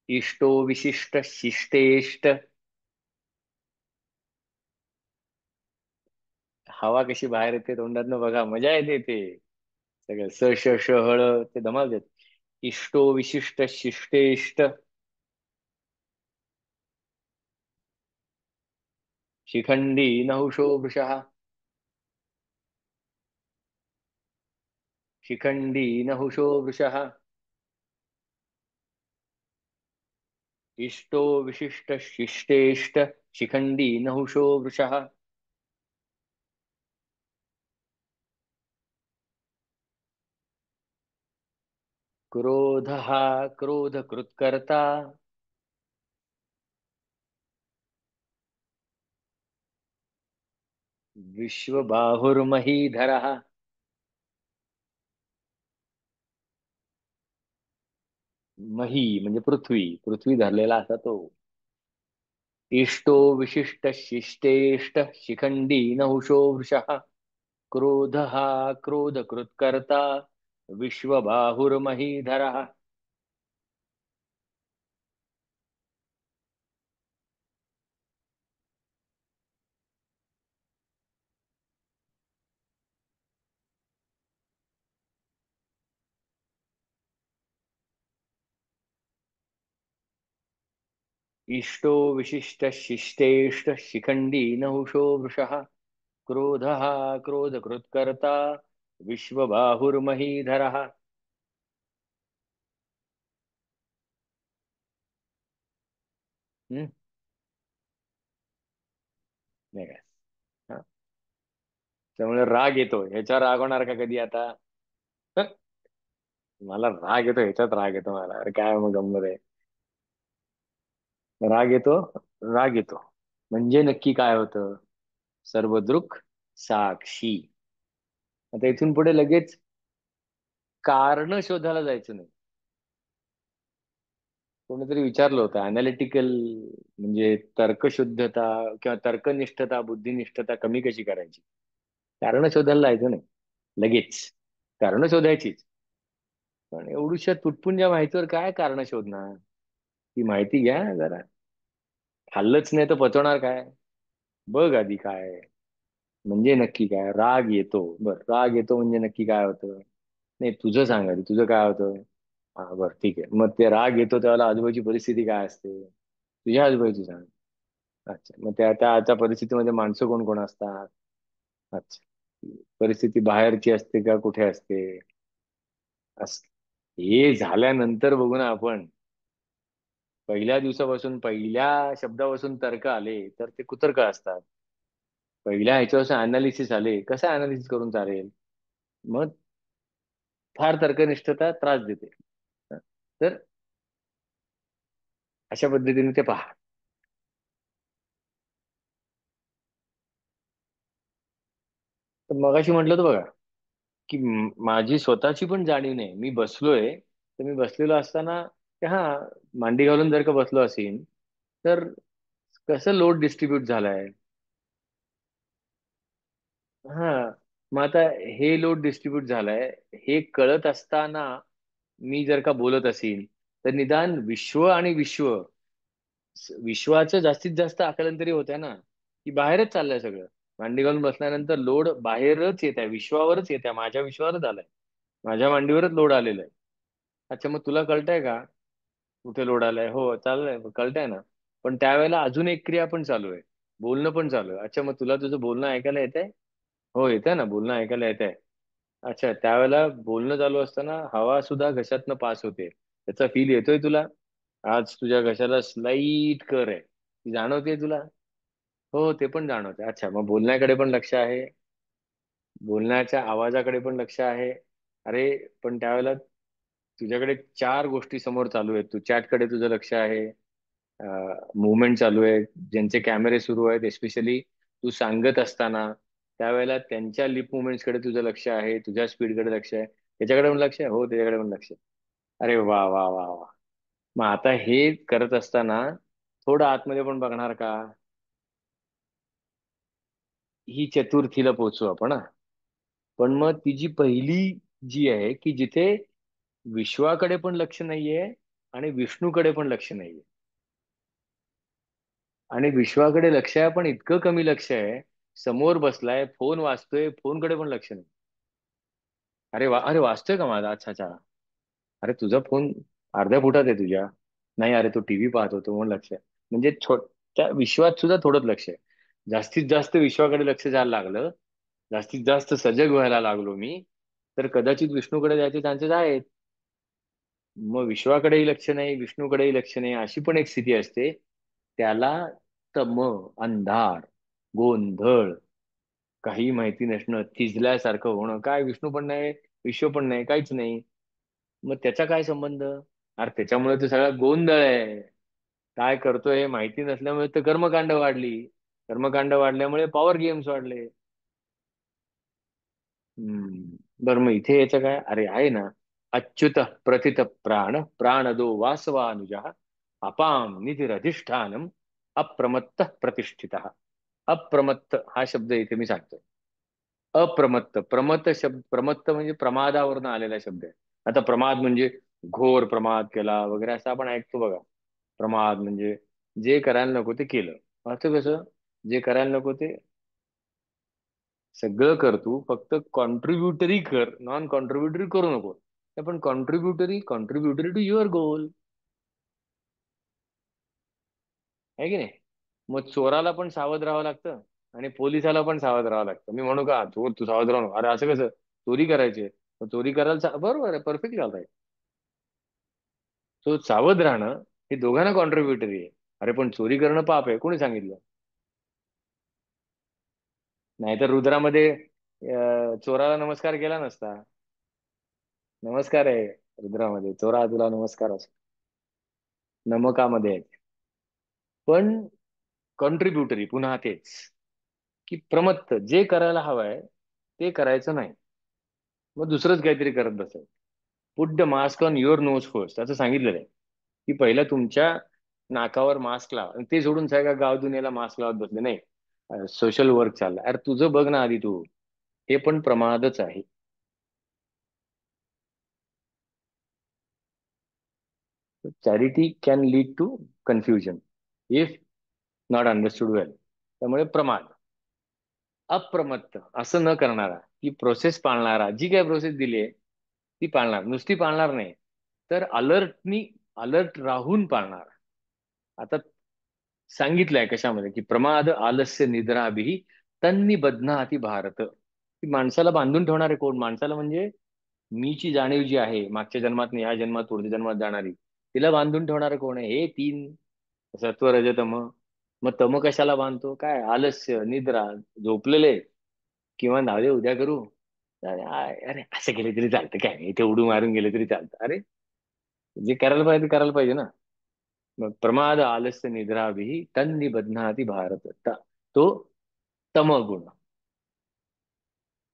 [SPEAKER 1] इष्टो विशिष्ट शिष्टेष्ट. हवा कशी बाहेर येते तोंडातनं बघा, मजा येते ते. सगळं स श श हळ, ते धमाल देत. इष्टो विशिष्ट शिष्टेष्ट. शिखंडी नहुषो वृषः. शिखंडी नहुषो वृषः. इष्टो विशिष्ट शिष्टेष्ट. शिखंडी नहुषो वृषः. क्रोधः क्रोधकृत्कर्ता. विश्वबाहुर्महीधरः. मही म्हणजे पृथ्वी, पृथ्वी धरलेला असा तो. इष्टो विशिष्ट शिष्टेष्ट शिखंडी नहुषो वृषः क्रोधः क्रोधकृत्कर्ता विश्वबाहुर्महीधरः. इष्टो विशिष्ट शिष्टेष्ट शिखंडी नहुषो वृषः क्रोधः क्रोधकृत्कर्ता विश्वबाहुर्महीधरः. हम्म. नाही काय. हा. त्यामुळे राग येतो, ह्याचा राग होणार का कधी आता? हं? मला राग येतो, ह्याच्यात राग येतो मला. अरे काय मग गंमत आहे. राग येतो. राग येतो म्हणजे नक्की काय होतं? सर्व दृक् साक्षी. आता इथून पुढे लगेच कारण शोधायला जायचं नाही. कोणीतरी विचारलं होतं अनालिटिकल म्हणजे तर्कशुद्धता किंवा तर्कनिष्ठता बुद्धिनिष्ठता कमी कशी करायची. कारण शोधायला जायचं नाही लगेच. कारण शोधायचीच, पण एवढूशा तुटपुंज्या माहितीवर काय कारण शोधणार? ती माहिती घ्या जरा. खाल्लंच नाही तर पचवणार काय? बघ आधी काय आहे. म्हणजे नक्की काय राग येतो. बर, राग येतो म्हणजे नक्की काय होतं? नाही, तुझं सांग आधी, तुझं काय होतं? हा बरं ठीक आहे, मग ते राग येतो त्यावेळेला आजूबाजूची परिस्थिती काय असते? तुझ्या आजूबाजूची सांग. अच्छा, मग त्या परिस्थितीमध्ये माणसं कोण कोण असतात? अच्छा, परिस्थिती बाहेरची असते का कुठे असते? अस हे झाल्यानंतर बघू ना आपण. पहिल्या दिवसापासून पहिल्या शब्दापासून तर्क आले तर ते कुतर्क असतात. पहिल्या ह्याच्यापासून अनालिसिस आले, कसं अनालिसिस करून चालेल? मग फार तर्कनिष्ठता त्रास देते. तर अशा पद्धतीने ते पहा. तर मगाशी म्हटलं होतं बघा, की माझी स्वतःची पण जाणीव नाही. मी बसलोय, तर मी बसलेलो असताना की हा, मांडी घालून जर का बसलो असेल तर कसं लोड डिस्ट्रीब्यूट झालाय. हा, मग आता हे लोड डिस्ट्रीब्यूट झालाय हे कळत असताना मी जर का बोलत असेल, तर निदान विश्व आणि विश्वाचं जास्तीत जास्त आकलन तरी होत आहे ना, की बाहेरच चाललंय सगळं. मांडी घालून बसल्यानंतर लोड बाहेरच येत आहे, विश्वावरच येत आहे, माझ्या विश्वावरच आलाय. माझ्या मांडीवरच लोड आलेला आहे. अच्छा, मग तुला कळतंय का कुठे लोड आलाय? हो चाललंय, कळतंय ना. पण त्यावेळेला अजून एक क्रिया पण चालू आहे, बोलणं पण चालू आहे. अच्छा, मग तुला तुझं बोलणं ऐकायला येतंय? हो येतंय ना, बोलणं ऐकायला येतंय. अच्छा, त्यावेळेला बोलणं चालू असताना हवा सुद्धा घशातनं पास होते, त्याचा फील येतोय तुला? आज तुझ्या घशाला स्लाईट कर आहे, ती जाणवते तुला? हो ते पण जाणवते. अच्छा, मग बोलण्याकडे पण लक्ष आहे, बोलण्याच्या आवाजाकडे पण लक्ष आहे. अरे, पण त्यावेळेला तुझ्याकडे चार गोष्टी समोर चालू आहेत. तू चॅटकडे तुझं लक्ष आहे, मुवमेंट चालू आहे, ज्यांचे कॅमेरे सुरू आहेत एस्पेशली तू सांगत असताना, त्यावेळेला त्यांच्या लिप मुवमेंट्स कडे तुझं लक्ष आहे, तुझ्या स्पीडकडे लक्ष आहे. त्याच्याकडे पण लक्ष आहे? हो त्याच्याकडे पण लक्ष आहे. अरे वा वा वा वा. मग आता हे करत असताना थोडं आतमध्ये पण बघणार का? ही चतुर्थीला पोहोचू आपण हा. पण मग ती जी पहिली जी आहे की जिथे विश्वाकडे पण लक्ष नाहीये आणि विष्णूकडे पण लक्ष नाहीये. आणि विश्वाकडे लक्ष आहे पण इतकं कमी लक्ष आहे, समोर बसलाय फोन वाजतोय, फोनकडे पण लक्ष नाही. अरे वाजतोय का माझा? अच्छा अच्छा. अरे तुझा फोन अर्ध्या फुटात आहे तुझ्या. नाही अरे, तो टीव्ही पाहत होतो म्हणून लक्ष आहे. म्हणजे छोट्या विश्वात सुद्धा थोडंच लक्ष आहे. जास्तीत जास्त विश्वाकडे लक्ष द्यायला लागलं, जास्तीत जास्त सजग व्हायला लागलो मी, तर कदाचित विष्णूकडे जायचे चान्सेस आहेत. मग विश्वाकडेही लक्ष नाही, विष्णूकडेही लक्ष नाही, अशी पण एक स्थिती असते. त्याला तम, अंधार, गोंधळ, काही माहिती नसणं, थिजल्यासारखं होणं. काय विष्णू पण नाही, विश्व पण नाही, काहीच नाही. मग त्याचा काय संबंध? अरे त्याच्यामुळे तर सगळा गोंधळ आहे. काय करतोय हे माहिती नसल्यामुळे तर कर्मकांड वाढली, कर्मकांड वाढल्यामुळे पॉवर गेम्स वाढले. बरं, मग इथे याचं काय? अरे आहे ना, अच्युत प्रथित प्राण प्राणदो वासवानुजा अपाम निधिरधिष्ठानम अप्रमत्त प्रतिष्ठित. अप्रमत्त हा शब्द इथे मी सांगतो. अप्रमत्त प्रमत्त शब्द, प्रमत्त म्हणजे प्रमादावरून आलेला शब्द आहे. आता प्रमाद म्हणजे घोर प्रमाद केला वगैरे असं आपण ऐकतो बघा. प्रमाद म्हणजे जे करायला नको ते केलं. असं कसं? जे करायला नको ते सगळं कर, तू फक्त कॉन्ट्रीब्युटरी कर, नॉन कॉन्ट्रीब्युटरी करू नको. पण contributory contributory to your goal आहे की नाही? मग चोराला पण सावध राहावं लागतं आणि पोलिसाला पण सावध राहावं लागतं. मी म्हणू का चोर तू सावध राहू नको? अरे असं कसं? चोरी करायची आहे. मग चोरी करायला बरोबर आहे, परफेक्ट घालताय. सो सावध राहणं हे दोघांना कॉन्ट्रीब्युटरी आहे. अरे पण चोरी करणं पाप आहे, कोणी सांगितलं? नाहीतर रुद्रामध्ये चोराला नमस्कार केला नसता. नमस्कार आहे रुद्रामध्ये, चोरा तुला नमस्कार असतो. नमकामध्ये आहे. पण कॉन्ट्रीब्युटरी पुन्हा तेच, की प्रमत्त जे करायला हवंय ते करायचं नाही, मग दुसरंच काहीतरी करत बसायचं. Put the mask on your nose first असं सांगितलेलं आहे, की पहिलं तुमच्या नाकावर मास्क लावा. आणि ते सोडून सगळ्या गाव दुनियाला मास्क लावत बसले नाही. सोशल वर्क चाललं, अरे तुझं बघ ना आधी तू. हे पण प्रमादच आहे. Charity can lead to confusion if not understood well. त्यामुळे प्रमाद. अप्रमत्त असं न करणारा, की प्रोसेस पाळणारा, जी काय प्रोसेस दिली आहे ती पाळणार, नुसती पाळणार नाही तर अलर्टनी, अलर्ट राहून पाळणार. आता सांगितलंय कशामध्ये, की प्रमाद आलस्य निद्राभिही तन्नी बध्नाती भारत. की माणसाला बांधून ठेवणारे कोण? माणसाला म्हणजे मीची जाणीव जी आहे, मागच्या जन्मात या जन्मात पुढच्या जन्मात जाणारी, तिला बांधून ठेवणारे कोण आहे? हे तीन, सत्व रज तम. मग तम कशाला बांधतो? काय? आलस्य, निद्रा, झोपलेले, किंवा नावे उद्या करू. अरे अरे असं केलं तरी चालतं, काय नाही, इथे उडू मारून गेले तरी चालतं. अरे जे करायला पाहिजे ते करायला पाहिजे ना. मग प्रमाद आलस्य निद्राभिः तन्नि बध्नाति भारत. तो तमगुण.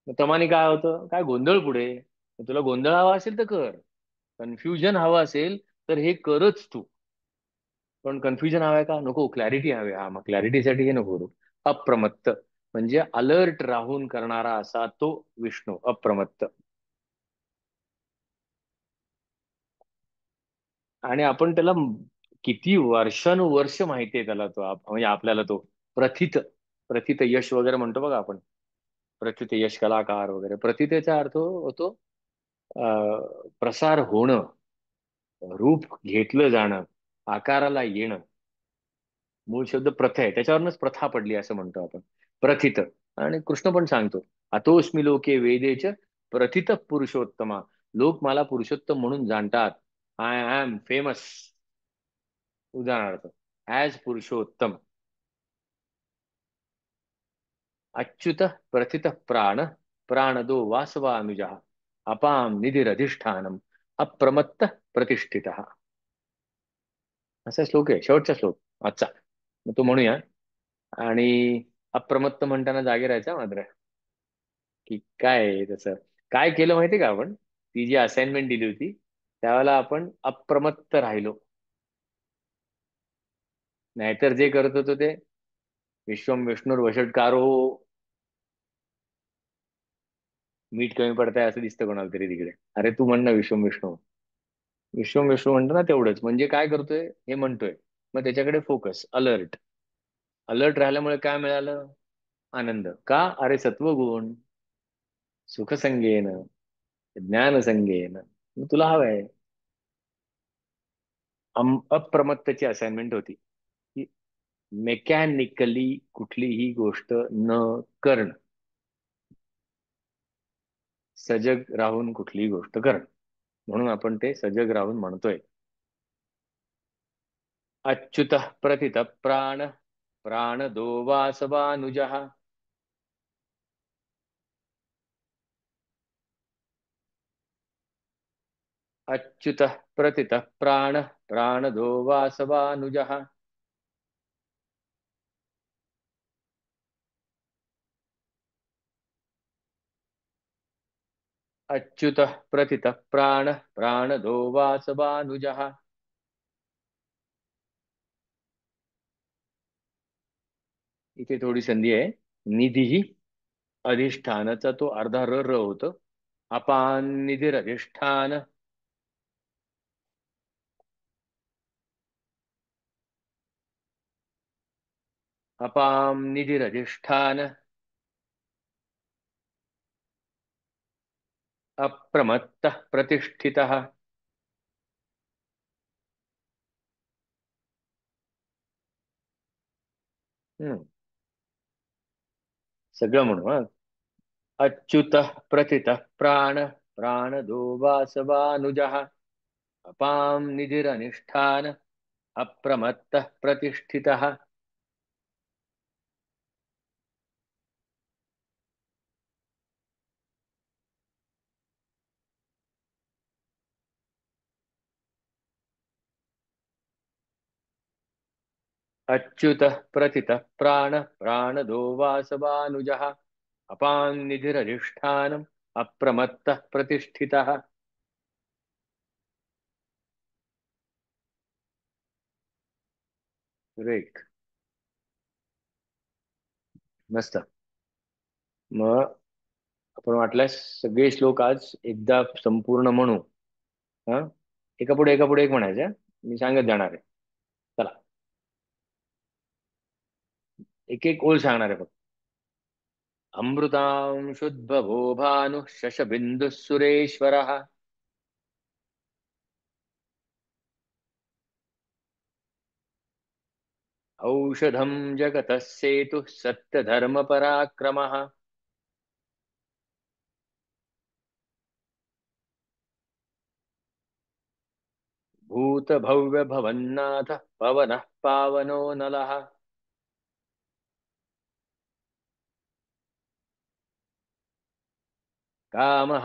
[SPEAKER 1] मग तमाने काय होतं? काय गोंधळ पुढे. मग तुला गोंधळ हवा असेल तर कर, कन्फ्युजन हवा असेल तर हे करच तू. पण कन्फ्युजन हवाय का? नको. क्लॅरिटी हवे, हा मग क्लॅरिटीसाठी हे नको करू. अप्रमत्त म्हणजे अलर्ट राहून करणारा असा तो विष्णू अप्रमत्त. आणि आपण त्याला किती वर्षानुवर्ष माहिती आहे त्याला, तो म्हणजे आपल्याला तो प्रथित, प्रथित यश वगैरे म्हणतो बघा आपण. प्रथित यश कलाकार वगैरे. प्रथितेचा अर्थ होतो प्रसार होणं, रूप घेतलं जाणं, आकाराला येणं. मूळ शब्द प्रथ आहे, त्याच्यावरूनच प्रथा पडली असं म्हणतो आपण. प्रथित. आणि कृष्ण पण सांगतो, अतोस्मी लोके वेदेच प्रथित पुरुषोत्तमा. लोक मला पुरुषोत्तम म्हणून जाणतात. I am famous. उदाहरणार्थ ऍज पुरुषोत्तम. अच्युत प्रथित प्राण प्राणदो वासवानुजा अपाम निधिरधिष्ठानम अप्रमत्त प्रतिष्ठित. असा श्लोक आहे, शेवटचा श्लोक आजचा. मग तो म्हणूया. आणि अप्रमत्त म्हणताना जागे राहायचा मात्र, की काय आहे तसं. काय केलं माहितीये का आपण? ती जी असाइनमेंट दिली होती त्यावेळेला आपण अप्रमत्त राहिलो. नाहीतर जे करत होतो ते विश्वम विष्णूर वषटकारो. मीठ कमी पडतंय असं दिसतं कोणाला तरी तिकडे. अरे तू म्हण ना विश्वम विष्णू. विश्वम विष्णू म्हणतो ना, तेवढंच म्हणजे काय करतोय हे म्हणतोय. मग त्याच्याकडे फोकस, अलर्ट. अलर्ट राहिल्यामुळे काय मिळालं? आनंद. का? अरे सत्वगुण सुखसंगेन ज्ञानसंगेन. मग तुला हवंय. अप्रमत्तची असाइनमेंट होती, की मेकॅनिकली कुठलीही गोष्ट न करणं, सजग राहून कुठलीही गोष्ट करणं. म्हणून आपण ते सजग राहून म्हणतोय. अच्युत प्रथित प्राण प्राणदो वासवानुजः. अच्युत प्रथित प्राण प्राणदो वासवानुजः. अच्युतः प्रथितः प्राणः प्राणदो वासवानुजः. इथे थोडी संधी आहे. निधी अधिष्ठानाचा तो अर्धा र र होतो. अपान निधीर अधिष्ठान. अपाम निधीर अधिष्ठान. अप्रमत्तः प्रतिष्ठितः. हम्म, सगळं म्हणू हा. अच्युतः प्रथितः प्राण प्राणदो वासवानुजः. अपां निधिरनिष्ठान अप्रमत्तः प्रतिष्ठितः. अच्युतः प्रथितः प्राण प्राणदो वासवानुजः. अपां निधिरधिष्ठानम् अप्रमत्तः प्रतिष्ठितः. ग्रेट. मस्त. मग आपण वाटल्यास सगळे श्लोक आज एकदा संपूर्ण म्हणू. हा, एका पुढे एका पुढे एक म्हणायचं हा? मी सांगत जाणार आहे. चला, एक एक ओळ सांगणार आहे फक्त. अमृतां शुद्धभो भानुः शशबिन्दुः सुरेश्वरः. औषधं जगतः सेतुः सत्यधर्मपराक्रमः. भूतभव्यभवन्नाथः पवनः पावनो नलः. कामः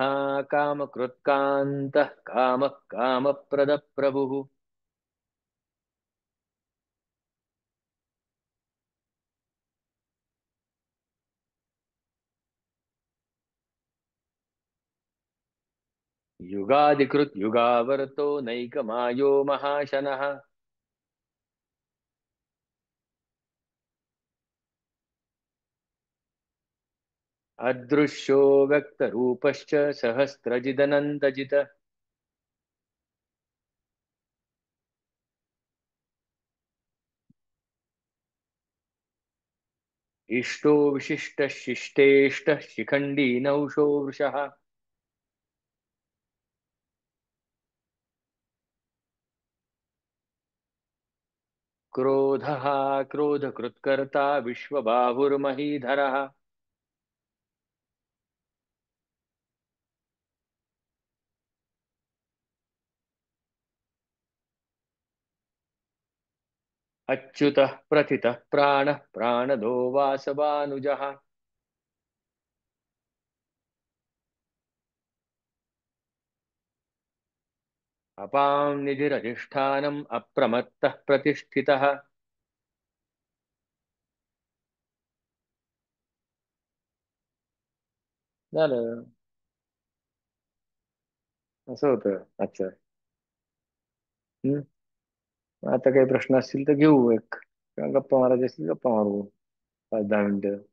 [SPEAKER 1] कामकृत्कान्तः कामः कामप्रदप्रभुः. युगादिकृत् युगावर्तो नैकमायो महाशनः. अदृश्यो व्यक्तरूपश्च सहस्रजिदनन्तजित्. इष्टो विशिष्टः शिष्टेष्टः शिखण्डी नौषो वृषः. क्रोधः क्रोधकृत्कर्ता विश्वबाहुर्महीधरः. अच्युतः प्रथितः प्राणः प्राणदो वासवानुजः. अपां निधिरधिष्ठानम् अप्रमत्तः प्रतिष्ठितः. झालं. असं होतं. अच्छा. हम्म. आता काही प्रश्न असतील तर घेऊ एक. किंवा गप्पा मारायचे असतील गप्पा मारू. 5-10 मिनिटं.